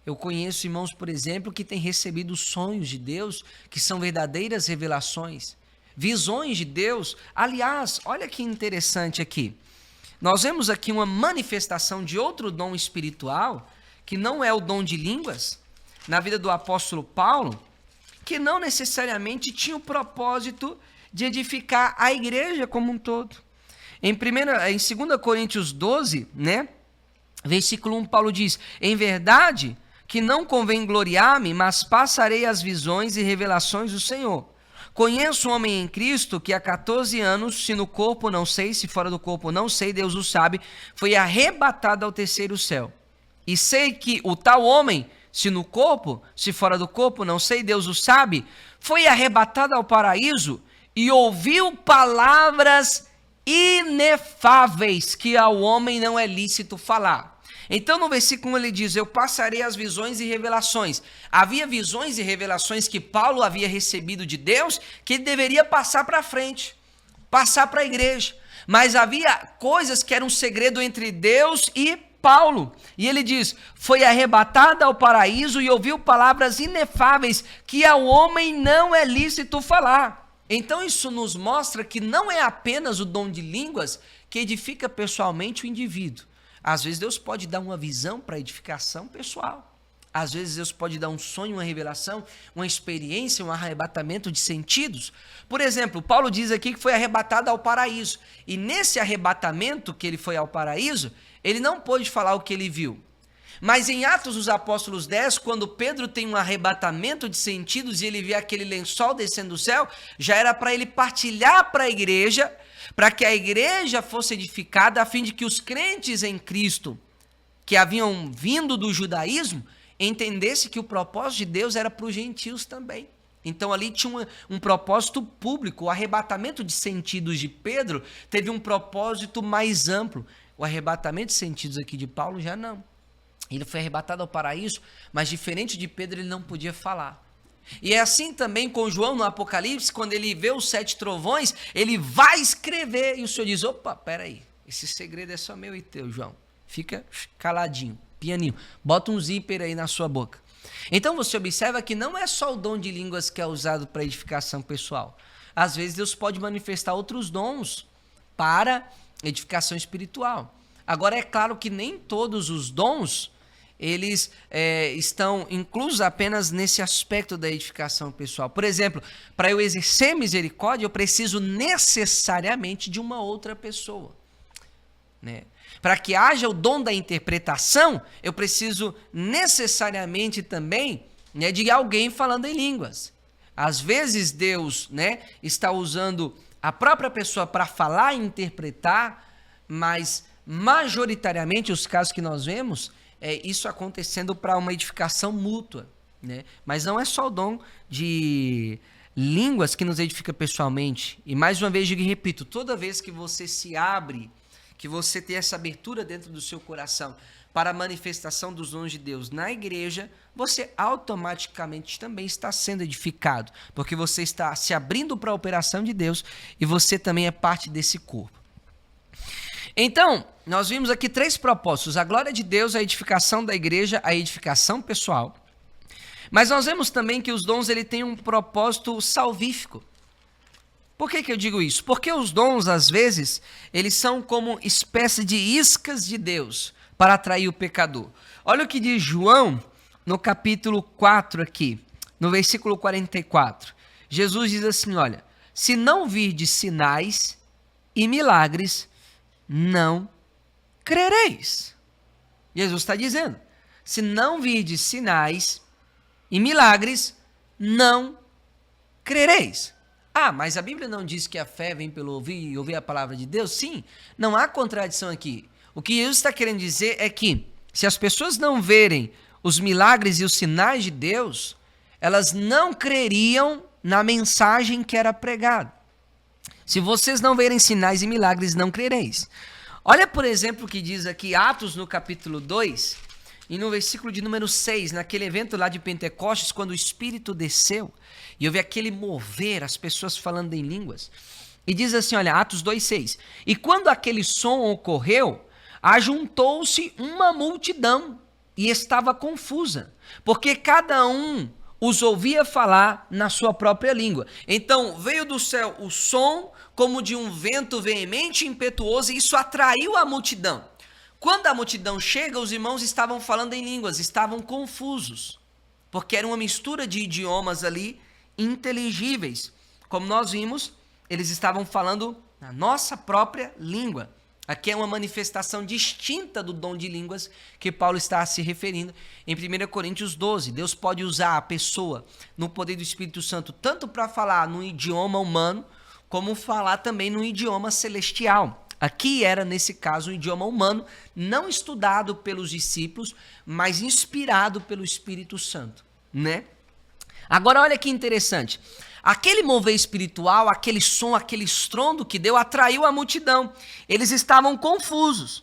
Eu conheço irmãos, por exemplo, que têm recebido sonhos de Deus, que são verdadeiras revelações, visões de Deus. Aliás, olha que interessante aqui. Nós vemos aqui uma manifestação de outro dom espiritual, que não é o dom de línguas, na vida do apóstolo Paulo, que não necessariamente tinha o propósito de edificar a igreja como um todo. Em 2 Coríntios 12, né? Versículo 1, Paulo diz: em verdade que não convém gloriar-me, mas passarei as visões e revelações do Senhor. Conheço um homem em Cristo que há 14 anos, se no corpo não sei, se fora do corpo não sei, Deus o sabe, foi arrebatado ao terceiro céu. E sei que o tal homem, se no corpo, se fora do corpo não sei, Deus o sabe, foi arrebatado ao paraíso e ouviu palavras inefáveis que ao homem não é lícito falar. Então no versículo 1 ele diz: eu passarei as visões e revelações. Havia visões e revelações que Paulo havia recebido de Deus, que ele deveria passar para frente, passar para a igreja. Mas havia coisas que eram um segredo entre Deus e Paulo. E ele diz: foi arrebatado ao paraíso e ouviu palavras inefáveis que ao homem não é lícito falar. Então isso nos mostra que não é apenas o dom de línguas que edifica pessoalmente o indivíduo. Às vezes Deus pode dar uma visão para edificação pessoal. Às vezes Deus pode dar um sonho, uma revelação, uma experiência, um arrebatamento de sentidos. Por exemplo, Paulo diz aqui que foi arrebatado ao paraíso. E nesse arrebatamento que ele foi ao paraíso, ele não pôde falar o que ele viu. Mas em Atos dos Apóstolos 10, quando Pedro tem um arrebatamento de sentidos e ele vê aquele lençol descendo do céu, já era para ele partilhar para a igreja, para que a igreja fosse edificada, a fim de que os crentes em Cristo, que haviam vindo do judaísmo, entendessem que o propósito de Deus era para os gentios também. Então ali tinha um propósito público. O arrebatamento de sentidos de Pedro teve um propósito mais amplo. O arrebatamento de sentidos aqui de Paulo já não. Ele foi arrebatado ao paraíso, mas diferente de Pedro, ele não podia falar. E é assim também com João no Apocalipse, quando ele vê os 7 trovões, ele vai escrever, e o Senhor diz: opa, peraí, esse segredo é só meu e teu, João. Fica caladinho, pianinho, bota um zíper aí na sua boca. Então você observa que não é só o dom de línguas que é usado para edificação pessoal. Às vezes Deus pode manifestar outros dons para edificação espiritual. Agora é claro que nem todos os dons eles estão inclusos apenas nesse aspecto da edificação pessoal. Por exemplo, para eu exercer misericórdia, eu preciso necessariamente de uma outra pessoa, né? Para que haja o dom da interpretação, eu preciso necessariamente também, né, de alguém falando em línguas. Às vezes Deus, né, está usando a própria pessoa para falar e interpretar, mas majoritariamente os casos que nós vemos, isso acontecendo para uma edificação mútua, né? Mas não é só o dom de línguas que nos edifica pessoalmente. E mais uma vez, digo e repito, toda vez que você se abre, que você tem essa abertura dentro do seu coração para a manifestação dos dons de Deus na igreja, você automaticamente também está sendo edificado, porque você está se abrindo para a operação de Deus e você também é parte desse corpo. Então, nós vimos aqui 3 propósitos: a glória de Deus, a edificação da igreja, a edificação pessoal. Mas nós vemos também que os dons ele têm um propósito salvífico. Por que eu digo isso? Porque os dons, às vezes, eles são como espécie de iscas de Deus para atrair o pecador. Olha o que diz João no capítulo 4 aqui, no versículo 44. Jesus diz assim, olha: se não virdes sinais e milagres, não crereis. Jesus está dizendo: se não virdes sinais e milagres, não crereis. Ah, mas a Bíblia não diz que a fé vem pelo ouvir e ouvir a palavra de Deus? Sim, não há contradição aqui. O que Jesus está querendo dizer é que, se as pessoas não verem os milagres e os sinais de Deus, elas não creriam na mensagem que era pregada. Se vocês não verem sinais e milagres, não crereis. Olha, por exemplo, o que diz aqui Atos no capítulo 2, e no versículo de número 6, naquele evento lá de Pentecostes, quando o Espírito desceu, e houve aquele mover, as pessoas falando em línguas. E diz assim, olha, Atos 2,6. E quando aquele som ocorreu, ajuntou-se uma multidão, e estava confusa, porque cada um os ouvia falar na sua própria língua. Então veio do céu o som como de um vento veemente e impetuoso, e isso atraiu a multidão. Quando a multidão chega, os irmãos estavam falando em línguas, estavam confusos, porque era uma mistura de idiomas ali inteligíveis. Como nós vimos, eles estavam falando na nossa própria língua. Aqui é uma manifestação distinta do dom de línguas que Paulo está se referindo em 1 Coríntios 12. Deus pode usar a pessoa no poder do Espírito Santo tanto para falar no idioma humano, como falar também no idioma celestial. Aqui era, nesse caso, um idioma humano, não estudado pelos discípulos, mas inspirado pelo Espírito Santo, né? Agora, olha que interessante. Aquele mover espiritual, aquele som, aquele estrondo que deu, atraiu a multidão. Eles estavam confusos.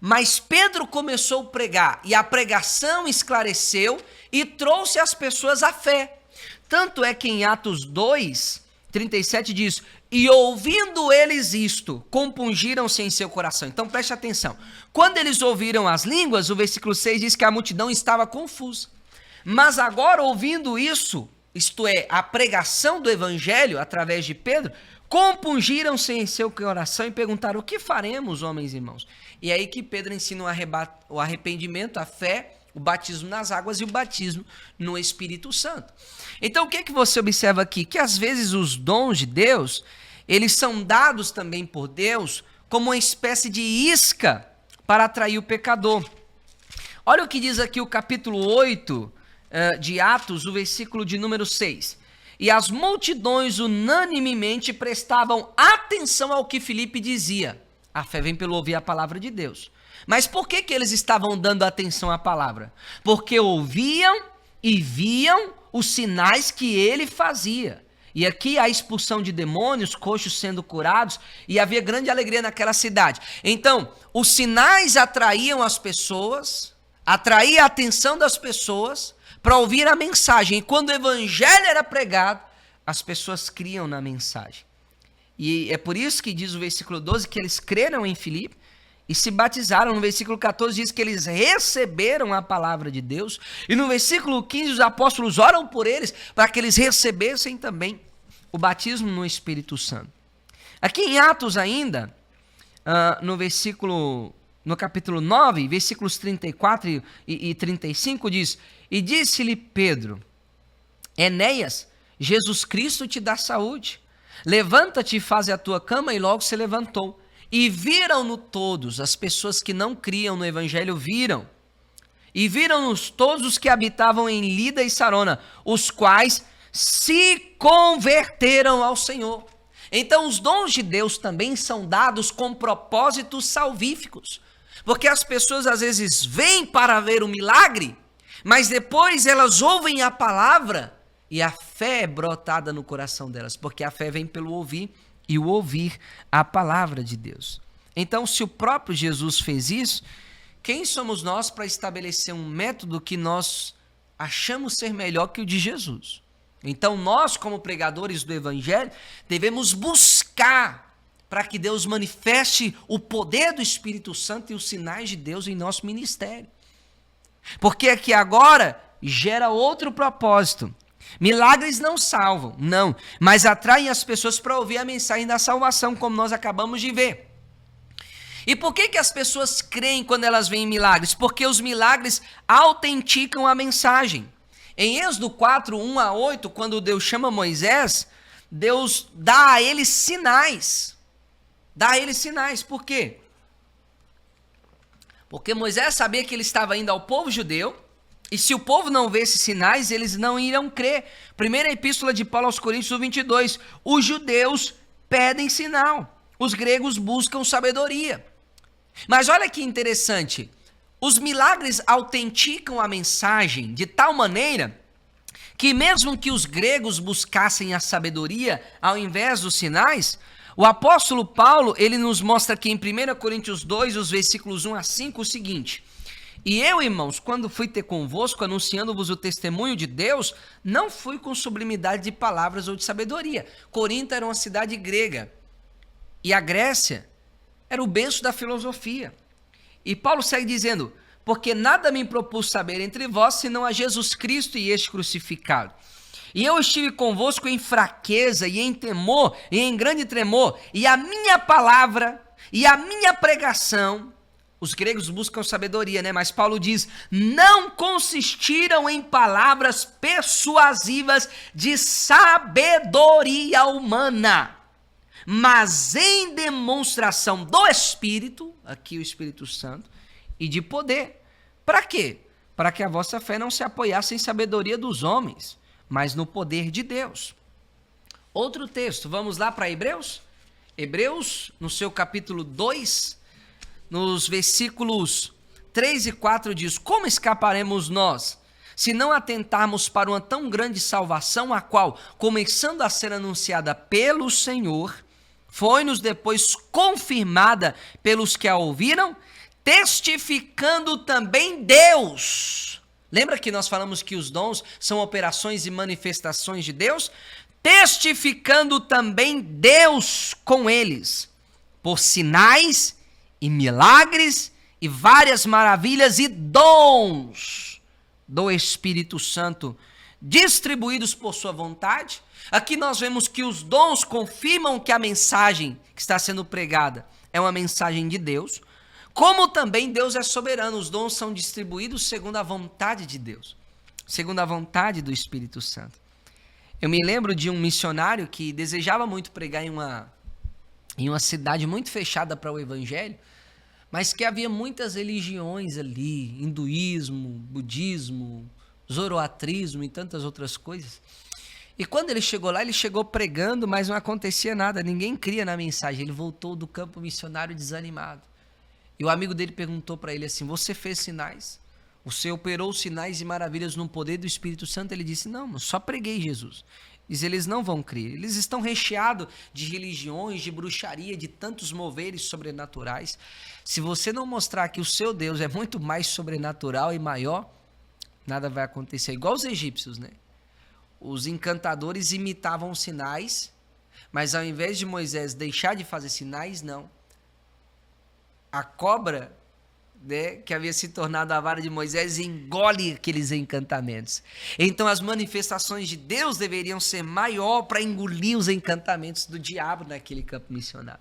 Mas Pedro começou a pregar, e a pregação esclareceu e trouxe as pessoas à fé. Tanto é que em Atos 2, 37 diz: e ouvindo eles isto, compungiram-se em seu coração. Então preste atenção. Quando eles ouviram as línguas, o versículo 6 diz que a multidão estava confusa. Mas agora, ouvindo isso, isto é, a pregação do evangelho através de Pedro, compungiram-se em seu coração e perguntaram: o que faremos, homens e irmãos? E é aí que Pedro ensina o arrependimento, a fé, o batismo nas águas e o batismo no Espírito Santo. Então, o que é que você observa aqui? Que às vezes os dons de Deus, eles são dados também por Deus como uma espécie de isca para atrair o pecador. Olha o que diz aqui o capítulo 8 de Atos, o versículo de número 6. E as multidões unanimemente prestavam atenção ao que Filipe dizia. A fé vem pelo ouvir a palavra de Deus. Mas por que eles estavam dando atenção à palavra? Porque ouviam e viam os sinais que ele fazia. E aqui a expulsão de demônios, coxos sendo curados, e havia grande alegria naquela cidade. Então, os sinais atraíam as pessoas, atraía a atenção das pessoas para ouvir a mensagem. E quando o evangelho era pregado, as pessoas criam na mensagem. E é por isso que diz o versículo 12 que eles creram em Filipe e se batizaram. No versículo 14 diz que eles receberam a palavra de Deus. E no versículo 15 os apóstolos oram por eles para que eles recebessem também o batismo no Espírito Santo. Aqui em Atos ainda, no capítulo 9, versículos 34 e 35 diz: e disse-lhe Pedro: Enéas, Jesus Cristo te dá saúde. Levanta-te e faze a tua cama. E logo se levantou. E viram-no todos, as pessoas que não criam no evangelho viram. E viram-nos todos os que habitavam em Lida e Sarona, os quais se converteram ao Senhor. Então os dons de Deus também são dados com propósitos salvíficos. Porque as pessoas às vezes vêm para ver o milagre, mas depois elas ouvem a palavra e a fé é brotada no coração delas, porque a fé vem pelo ouvir e o ouvir a palavra de Deus. Então, se o próprio Jesus fez isso, quem somos nós para estabelecer um método que nós achamos ser melhor que o de Jesus? Então, nós, como pregadores do evangelho, devemos buscar para que Deus manifeste o poder do Espírito Santo e os sinais de Deus em nosso ministério. Porque aqui agora gera outro propósito. Milagres não salvam, não, mas atraem as pessoas para ouvir a mensagem da salvação, como nós acabamos de ver. E por que as pessoas creem quando elas veem milagres? Porque os milagres autenticam a mensagem. Em Êxodo 4, 1 a 8, quando Deus chama Moisés, Deus dá a ele sinais. Dá a ele sinais. Por quê? Porque Moisés sabia que ele estava indo ao povo judeu, e se o povo não vê esses sinais, eles não irão crer. Primeira epístola de Paulo aos Coríntios 22, os judeus pedem sinal, os gregos buscam sabedoria. Mas olha que interessante, os milagres autenticam a mensagem de tal maneira que mesmo que os gregos buscassem a sabedoria ao invés dos sinais, o apóstolo Paulo, ele nos mostra aqui em 1 Coríntios 2, os versículos 1 a 5, o seguinte: e eu, irmãos, quando fui ter convosco, anunciando-vos o testemunho de Deus, não fui com sublimidade de palavras ou de sabedoria. Corinto era uma cidade grega, e a Grécia era o berço da filosofia. E Paulo segue dizendo: porque nada me propus saber entre vós, senão a Jesus Cristo e este crucificado. E eu estive convosco em fraqueza, e em temor, e em grande tremor, e a minha palavra, e a minha pregação... Os gregos buscam sabedoria, né? Mas Paulo diz: não consistiram em palavras persuasivas de sabedoria humana, mas em demonstração do Espírito, aqui o Espírito Santo, e de poder. Para quê? Para que a vossa fé não se apoiasse em sabedoria dos homens, mas no poder de Deus. Outro texto, vamos lá para Hebreus? Hebreus, no seu capítulo 2, nos versículos 3 e 4 diz: como escaparemos nós, se não atentarmos para uma tão grande salvação, a qual, começando a ser anunciada pelo Senhor, foi-nos depois confirmada pelos que a ouviram, testificando também Deus. Lembra que nós falamos que os dons são operações e manifestações de Deus? Testificando também Deus com eles, por sinais e milagres e várias maravilhas e dons do Espírito Santo, distribuídos por sua vontade. Aqui nós vemos que os dons confirmam que a mensagem que está sendo pregada é uma mensagem de Deus, como também Deus é soberano. Os dons são distribuídos segundo a vontade de Deus, segundo a vontade do Espírito Santo. Eu me lembro de um missionário que desejava muito pregar em uma cidade muito fechada para o evangelho, mas que havia muitas religiões ali, hinduísmo, budismo, zoroatrismo e tantas outras coisas. E quando ele chegou lá, ele chegou pregando, mas não acontecia nada, ninguém cria na mensagem. Ele voltou do campo missionário desanimado. E o amigo dele perguntou para ele assim: você fez sinais? Você operou sinais e maravilhas no poder do Espírito Santo? Ele disse: não, mas só preguei Jesus. Diz: eles não vão crer. Eles estão recheados de religiões, de bruxaria, de tantos moveres sobrenaturais. Se você não mostrar que o seu Deus é muito mais sobrenatural e maior, nada vai acontecer. Igual os egípcios, né? Os encantadores imitavam sinais, mas ao invés de Moisés deixar de fazer sinais, não. A cobra, né, que havia se tornado a vara de Moisés, engole aqueles encantamentos. Então as manifestações de Deus deveriam ser maior para engolir os encantamentos do diabo naquele campo missionário.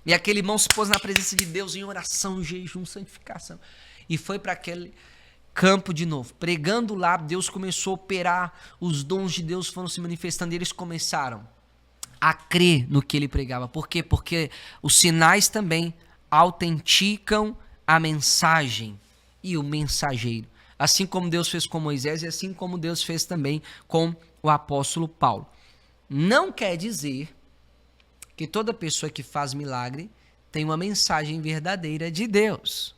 E aquele irmão se pôs na presença de Deus em oração, jejum, santificação, e foi para aquele campo de novo. Pregando lá, Deus começou a operar, os dons de Deus foram se manifestando, e eles começaram a crer no que ele pregava. Por quê? Porque os sinais também autenticam a mensagem e o mensageiro, assim como Deus fez com Moisés e assim como Deus fez também com o apóstolo Paulo. Não quer dizer que toda pessoa que faz milagre tem uma mensagem verdadeira de Deus.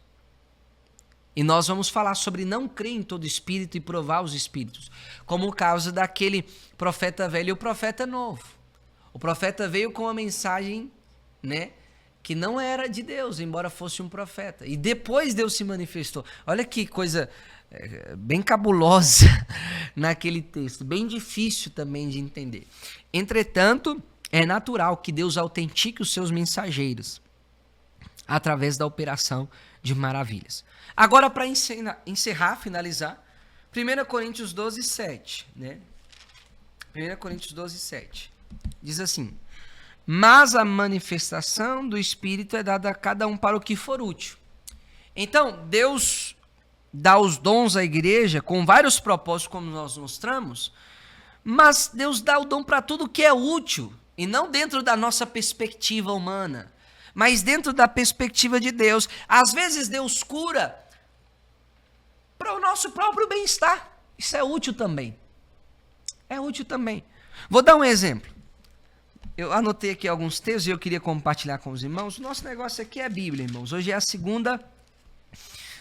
E nós vamos falar sobre não crer em todo espírito e provar os espíritos, como o caso daquele profeta velho e o profeta novo. O profeta veio com uma mensagem, né, que não era de Deus, embora fosse um profeta. E depois Deus se manifestou. Olha que coisa bem cabulosa naquele texto, bem difícil também de entender. Entretanto, é natural que Deus autentique os seus mensageiros através da operação de maravilhas. Agora, para encerrar, finalizar, 1 Coríntios 12, 7. Né? 1 Coríntios 12, 7. Diz assim: mas a manifestação do Espírito é dada a cada um para o que for útil. Então, Deus dá os dons à igreja com vários propósitos, como nós mostramos, mas Deus dá o dom para tudo que é útil, e não dentro da nossa perspectiva humana, mas dentro da perspectiva de Deus. Às vezes Deus cura para o nosso próprio bem-estar. Isso é útil também. É útil também. Vou dar um exemplo. Eu anotei aqui alguns textos e eu queria compartilhar com os irmãos. O nosso negócio aqui é a Bíblia, irmãos. Hoje é a segunda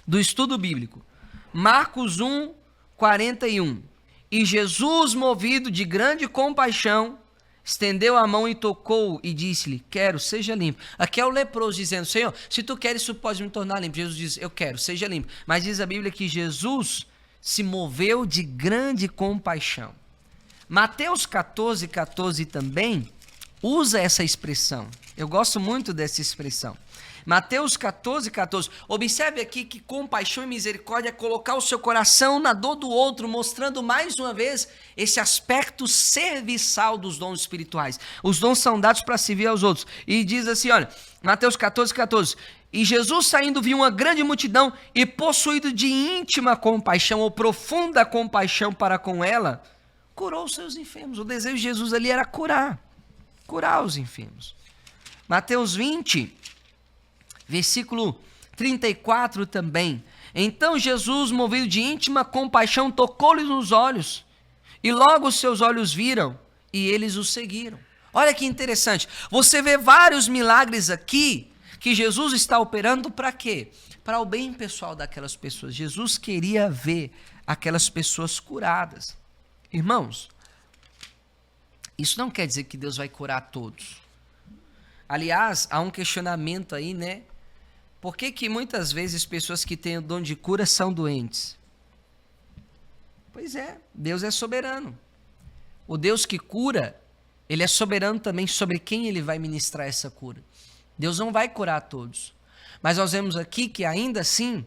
do estudo bíblico. Marcos 1, 41. E Jesus, movido de grande compaixão, estendeu a mão e tocou e disse-lhe: quero, seja limpo. Aqui é o leproso dizendo: Senhor, se tu queres, isso pode me tornar limpo. Jesus diz: eu quero, seja limpo. Mas diz a Bíblia que Jesus se moveu de grande compaixão. Mateus 14, 14 também usa essa expressão. Eu gosto muito dessa expressão. Mateus 14, 14. Observe aqui que compaixão e misericórdia é colocar o seu coração na dor do outro, mostrando mais uma vez esse aspecto serviçal dos dons espirituais. Os dons são dados para servir aos outros. E diz assim, olha, Mateus 14, 14. E Jesus saindo viu uma grande multidão e possuído de íntima compaixão ou profunda compaixão para com ela, curou os seus enfermos. O desejo de Jesus ali era curar os enfermos. Mateus 20, versículo 34 também. Então Jesus, movido de íntima compaixão, tocou-lhe nos olhos, e logo os seus olhos viram, e eles o seguiram. Olha que interessante, você vê vários milagres aqui, que Jesus está operando para quê? Para o bem pessoal daquelas pessoas. Jesus queria ver aquelas pessoas curadas. Irmãos, isso não quer dizer que Deus vai curar todos. Aliás, há um questionamento aí, né? Por que muitas vezes pessoas que têm o dom de cura são doentes? Pois é, Deus é soberano. O Deus que cura, ele é soberano também sobre quem ele vai ministrar essa cura. Deus não vai curar todos. Mas nós vemos aqui que ainda assim,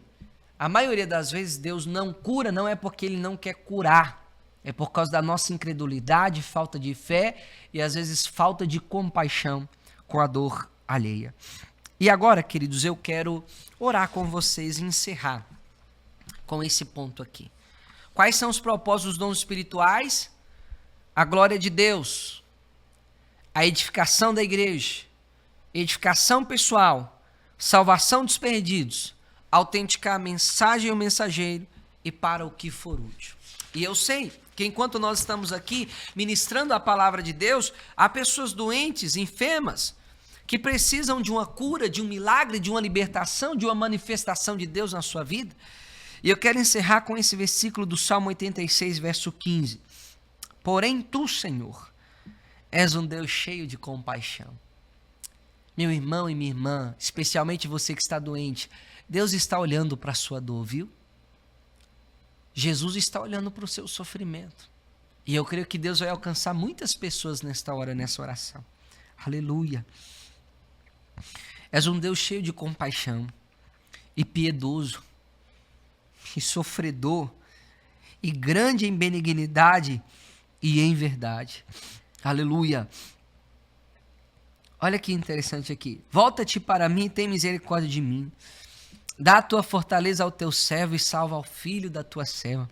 a maioria das vezes Deus não cura, não é porque ele não quer curar. É por causa da nossa incredulidade, falta de fé e às vezes falta de compaixão com a dor alheia. E agora, queridos, eu quero orar com vocês e encerrar com esse ponto aqui. Quais são os propósitos dos dons espirituais? A glória de Deus, a edificação da igreja, edificação pessoal, salvação dos perdidos, autenticar a mensagem e o mensageiro e para o que for útil. E eu sei que enquanto nós estamos aqui ministrando a palavra de Deus, há pessoas doentes, enfermas, que precisam de uma cura, de um milagre, de uma libertação, de uma manifestação de Deus na sua vida. E eu quero encerrar com esse versículo do Salmo 86, verso 15. Porém tu, Senhor, és um Deus cheio de compaixão. Meu irmão e minha irmã, especialmente você que está doente, Deus está olhando para a sua dor, viu? Jesus está olhando para o seu sofrimento. E eu creio que Deus vai alcançar muitas pessoas nesta hora, nessa oração. Aleluia. És um Deus cheio de compaixão e piedoso e sofredor e grande em benignidade e em verdade. Aleluia. Olha que interessante aqui. Volta-te para mim e tem misericórdia de mim. Dá a tua fortaleza ao teu servo e salva ao filho da tua serva.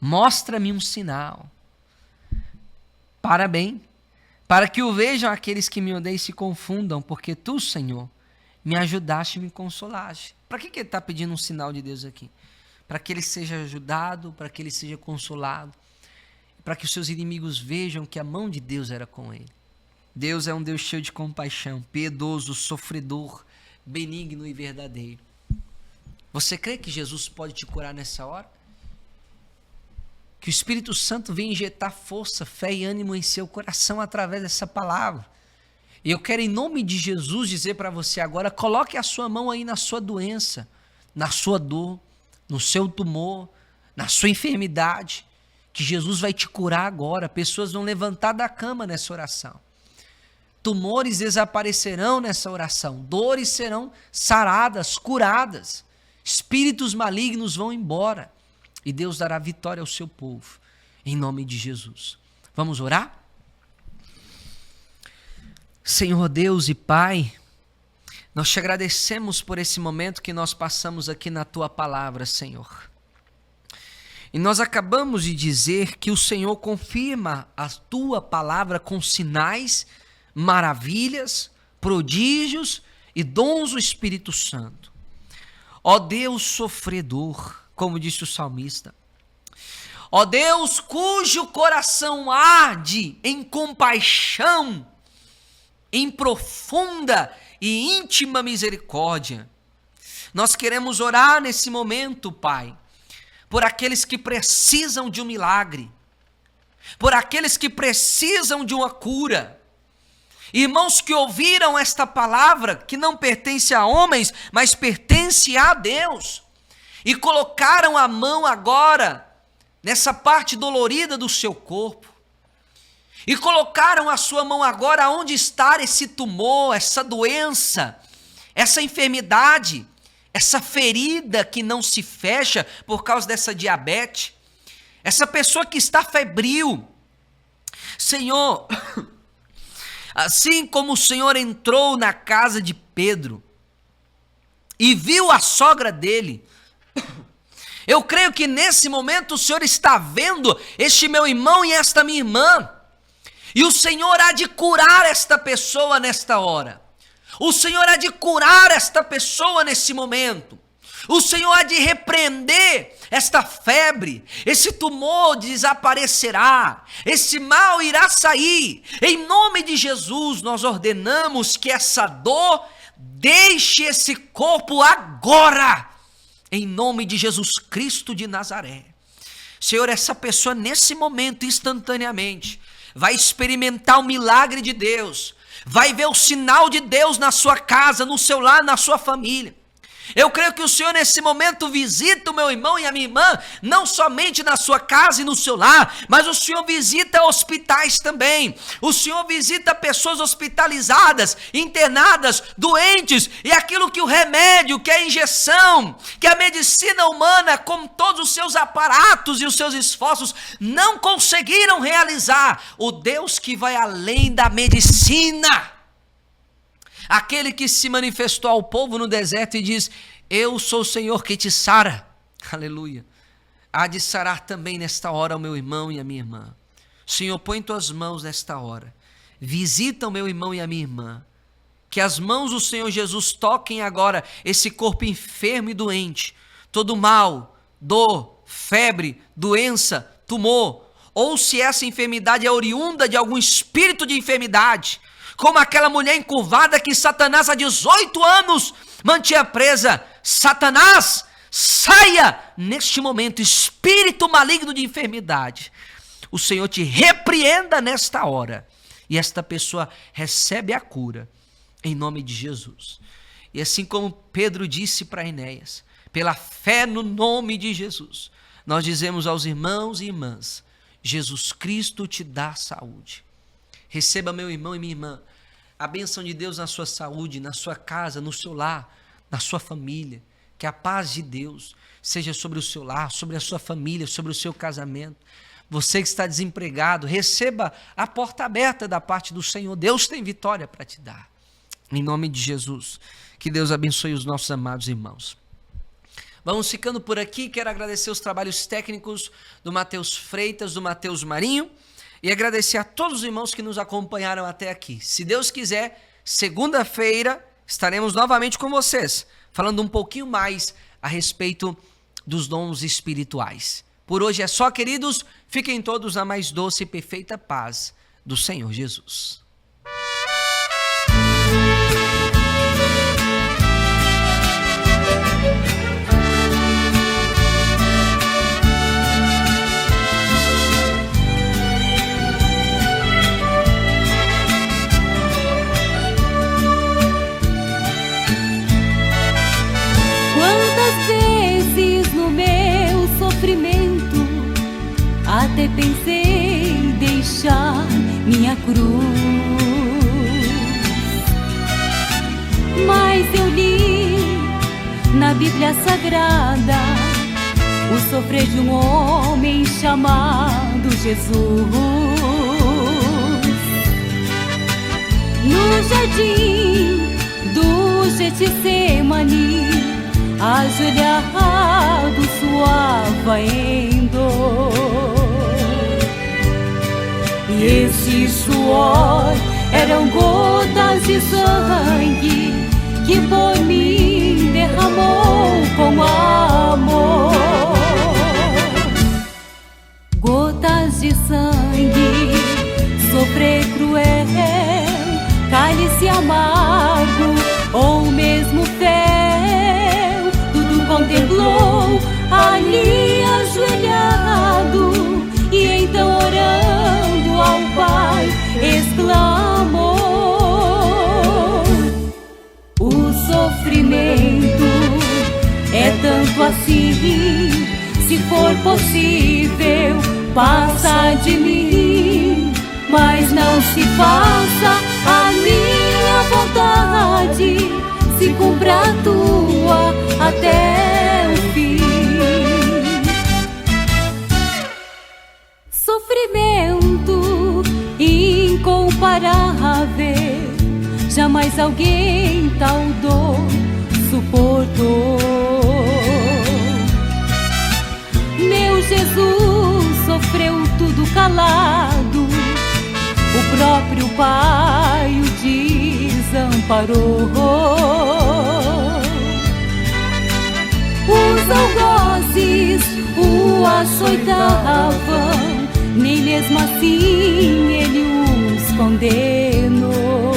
Mostra-me um sinal. Para bem, para que o vejam aqueles que me odeiam e se confundam, porque tu, Senhor, me ajudaste e me consolaste. Para que ele está pedindo um sinal de Deus aqui? Para que ele seja ajudado, para que ele seja consolado, para que os seus inimigos vejam que a mão de Deus era com ele. Deus é um Deus cheio de compaixão, piedoso, sofredor, benigno e verdadeiro. Você crê que Jesus pode te curar nessa hora? Que o Espírito Santo venha injetar força, fé e ânimo em seu coração através dessa palavra. E eu quero, em nome de Jesus, dizer para você agora, coloque a sua mão aí na sua doença, na sua dor, no seu tumor, na sua enfermidade, que Jesus vai te curar agora. Pessoas vão levantar da cama nessa oração. Tumores desaparecerão nessa oração, dores serão saradas, curadas, espíritos malignos vão embora e Deus dará vitória ao seu povo, em nome de Jesus. Vamos orar? Senhor Deus e Pai, nós te agradecemos por esse momento que nós passamos aqui na Tua palavra, Senhor. E nós acabamos de dizer que o Senhor confirma a Tua palavra com sinais, maravilhas, prodígios e dons do Espírito Santo. Ó Deus sofredor, como disse o salmista, ó Deus cujo coração arde em compaixão, em profunda e íntima misericórdia. Nós queremos orar nesse momento, Pai, por aqueles que precisam de um milagre, por aqueles que precisam de uma cura. Irmãos que ouviram esta palavra, que não pertence a homens, mas pertence a Deus, e colocaram a mão agora nessa parte dolorida do seu corpo, e colocaram a sua mão agora onde está esse tumor, essa doença, essa enfermidade, essa ferida que não se fecha por causa dessa diabetes, essa pessoa que está febril. Senhor, assim como o Senhor entrou na casa de Pedro e viu a sogra dele, eu creio que nesse momento o Senhor está vendo este meu irmão e esta minha irmã, e o Senhor há de curar esta pessoa nesta hora. O Senhor há de curar esta pessoa nesse momento. O Senhor há de repreender esta febre, esse tumor desaparecerá, esse mal irá sair. Em nome de Jesus, nós ordenamos que essa dor deixe esse corpo agora, em nome de Jesus Cristo de Nazaré. Senhor, essa pessoa nesse momento, instantaneamente, vai experimentar o milagre de Deus, vai ver o sinal de Deus na sua casa, no seu lar, na sua família. Eu creio que o Senhor nesse momento visita o meu irmão e a minha irmã, não somente na sua casa e no seu lar, mas o Senhor visita hospitais também. O Senhor visita pessoas hospitalizadas, internadas, doentes, e aquilo que o remédio, que a injeção, que a medicina humana, com todos os seus aparatos e os seus esforços, não conseguiram realizar. O Deus que vai além da medicina, aquele que se manifestou ao povo no deserto e diz: eu sou o Senhor que te sara. Aleluia. Há de sarar também nesta hora o meu irmão e a minha irmã. Senhor, põe tuas mãos nesta hora. Visita o meu irmão e a minha irmã. Que as mãos do Senhor Jesus toquem agora esse corpo enfermo e doente. Todo mal, dor, febre, doença, tumor. Ou se essa enfermidade é oriunda de algum espírito de enfermidade, como aquela mulher encurvada que Satanás há 18 anos mantinha presa. Satanás, saia neste momento, espírito maligno de enfermidade. O Senhor te repreenda nesta hora, e esta pessoa recebe a cura, em nome de Jesus. E assim como Pedro disse para Enéas, pela fé no nome de Jesus, nós dizemos aos irmãos e irmãs: Jesus Cristo te dá saúde. Receba, meu irmão e minha irmã, a bênção de Deus na sua saúde, na sua casa, no seu lar, na sua família. Que a paz de Deus seja sobre o seu lar, sobre a sua família, sobre o seu casamento. Você que está desempregado, receba a porta aberta da parte do Senhor. Deus tem vitória para te dar. Em nome de Jesus, que Deus abençoe os nossos amados irmãos. Vamos ficando por aqui. Quero agradecer os trabalhos técnicos do Mateus Freitas, do Mateus Marinho, e agradecer a todos os irmãos que nos acompanharam até aqui. Se Deus quiser, segunda-feira estaremos novamente com vocês, falando um pouquinho mais a respeito dos dons espirituais. Por hoje é só, queridos. Fiquem todos na mais doce e perfeita paz do Senhor Jesus. Até pensei em deixar minha cruz, mas eu li na Bíblia Sagrada o sofrer de um homem chamado Jesus. No jardim do Getsemane, ajoelhado, suava em dor. E esse suor eram gotas de sangue que por mim derramou com amor. Gotas de sangue, sofrer cruel, cálice amargo ou mesmo fel, tudo contemplou ali ajoelhado, e então orando ao Pai exclamou: o sofrimento é tanto assim, se for possível, passa de mim, mas não se faça a minha vontade, se cumpra a tua até o fim. Sofrimento incomparável, jamais alguém tal dor suportou. Meu Jesus sofreu tudo calado, o próprio Pai o desamparou. parou. Os algozes o açoitavam, nem mesmo assim ele os condenou.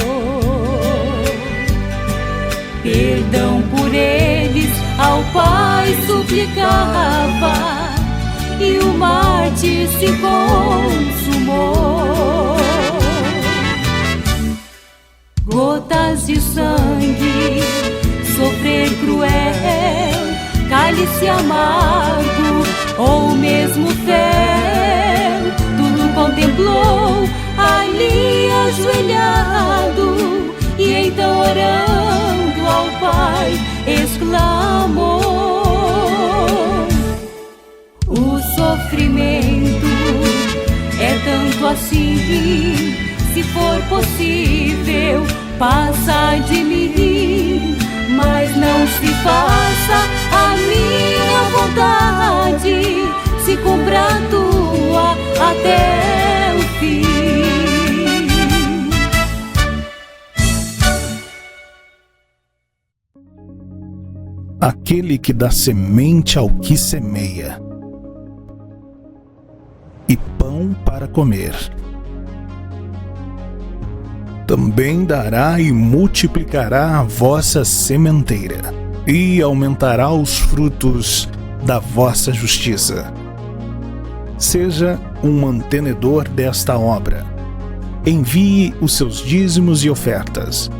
Perdão por eles ao Pai suplicava, e o mártir se consumou. Gotas de sangue, sofrer cruel, cálice amargo ou mesmo fel, tudo contemplou ali ajoelhado, e então orando ao Pai exclamou: o sofrimento é tanto assim, se for possível, passa de mim, mas não se faça a minha vontade, se cumpra a tua até o fim. Aquele que dá semente ao que semeia, e pão para comer, também dará e multiplicará a vossa sementeira, e aumentará os frutos da vossa justiça. Seja um mantenedor desta obra. Envie os seus dízimos e ofertas.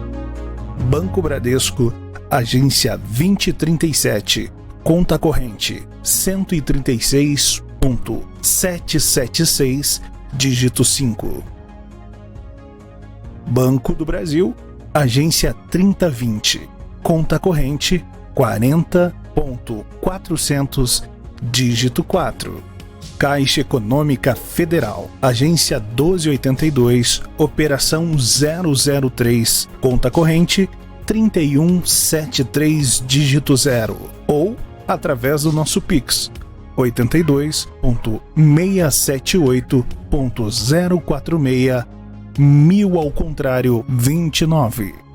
Banco Bradesco, agência 2037, conta corrente 136.776, dígito 5. Banco do Brasil, agência 3020, conta corrente 40.400, dígito 4. Caixa Econômica Federal, agência 1282, operação 003, conta corrente 3173, dígito 0, ou através do nosso Pix 82.678.046 1000 ao contrário 29.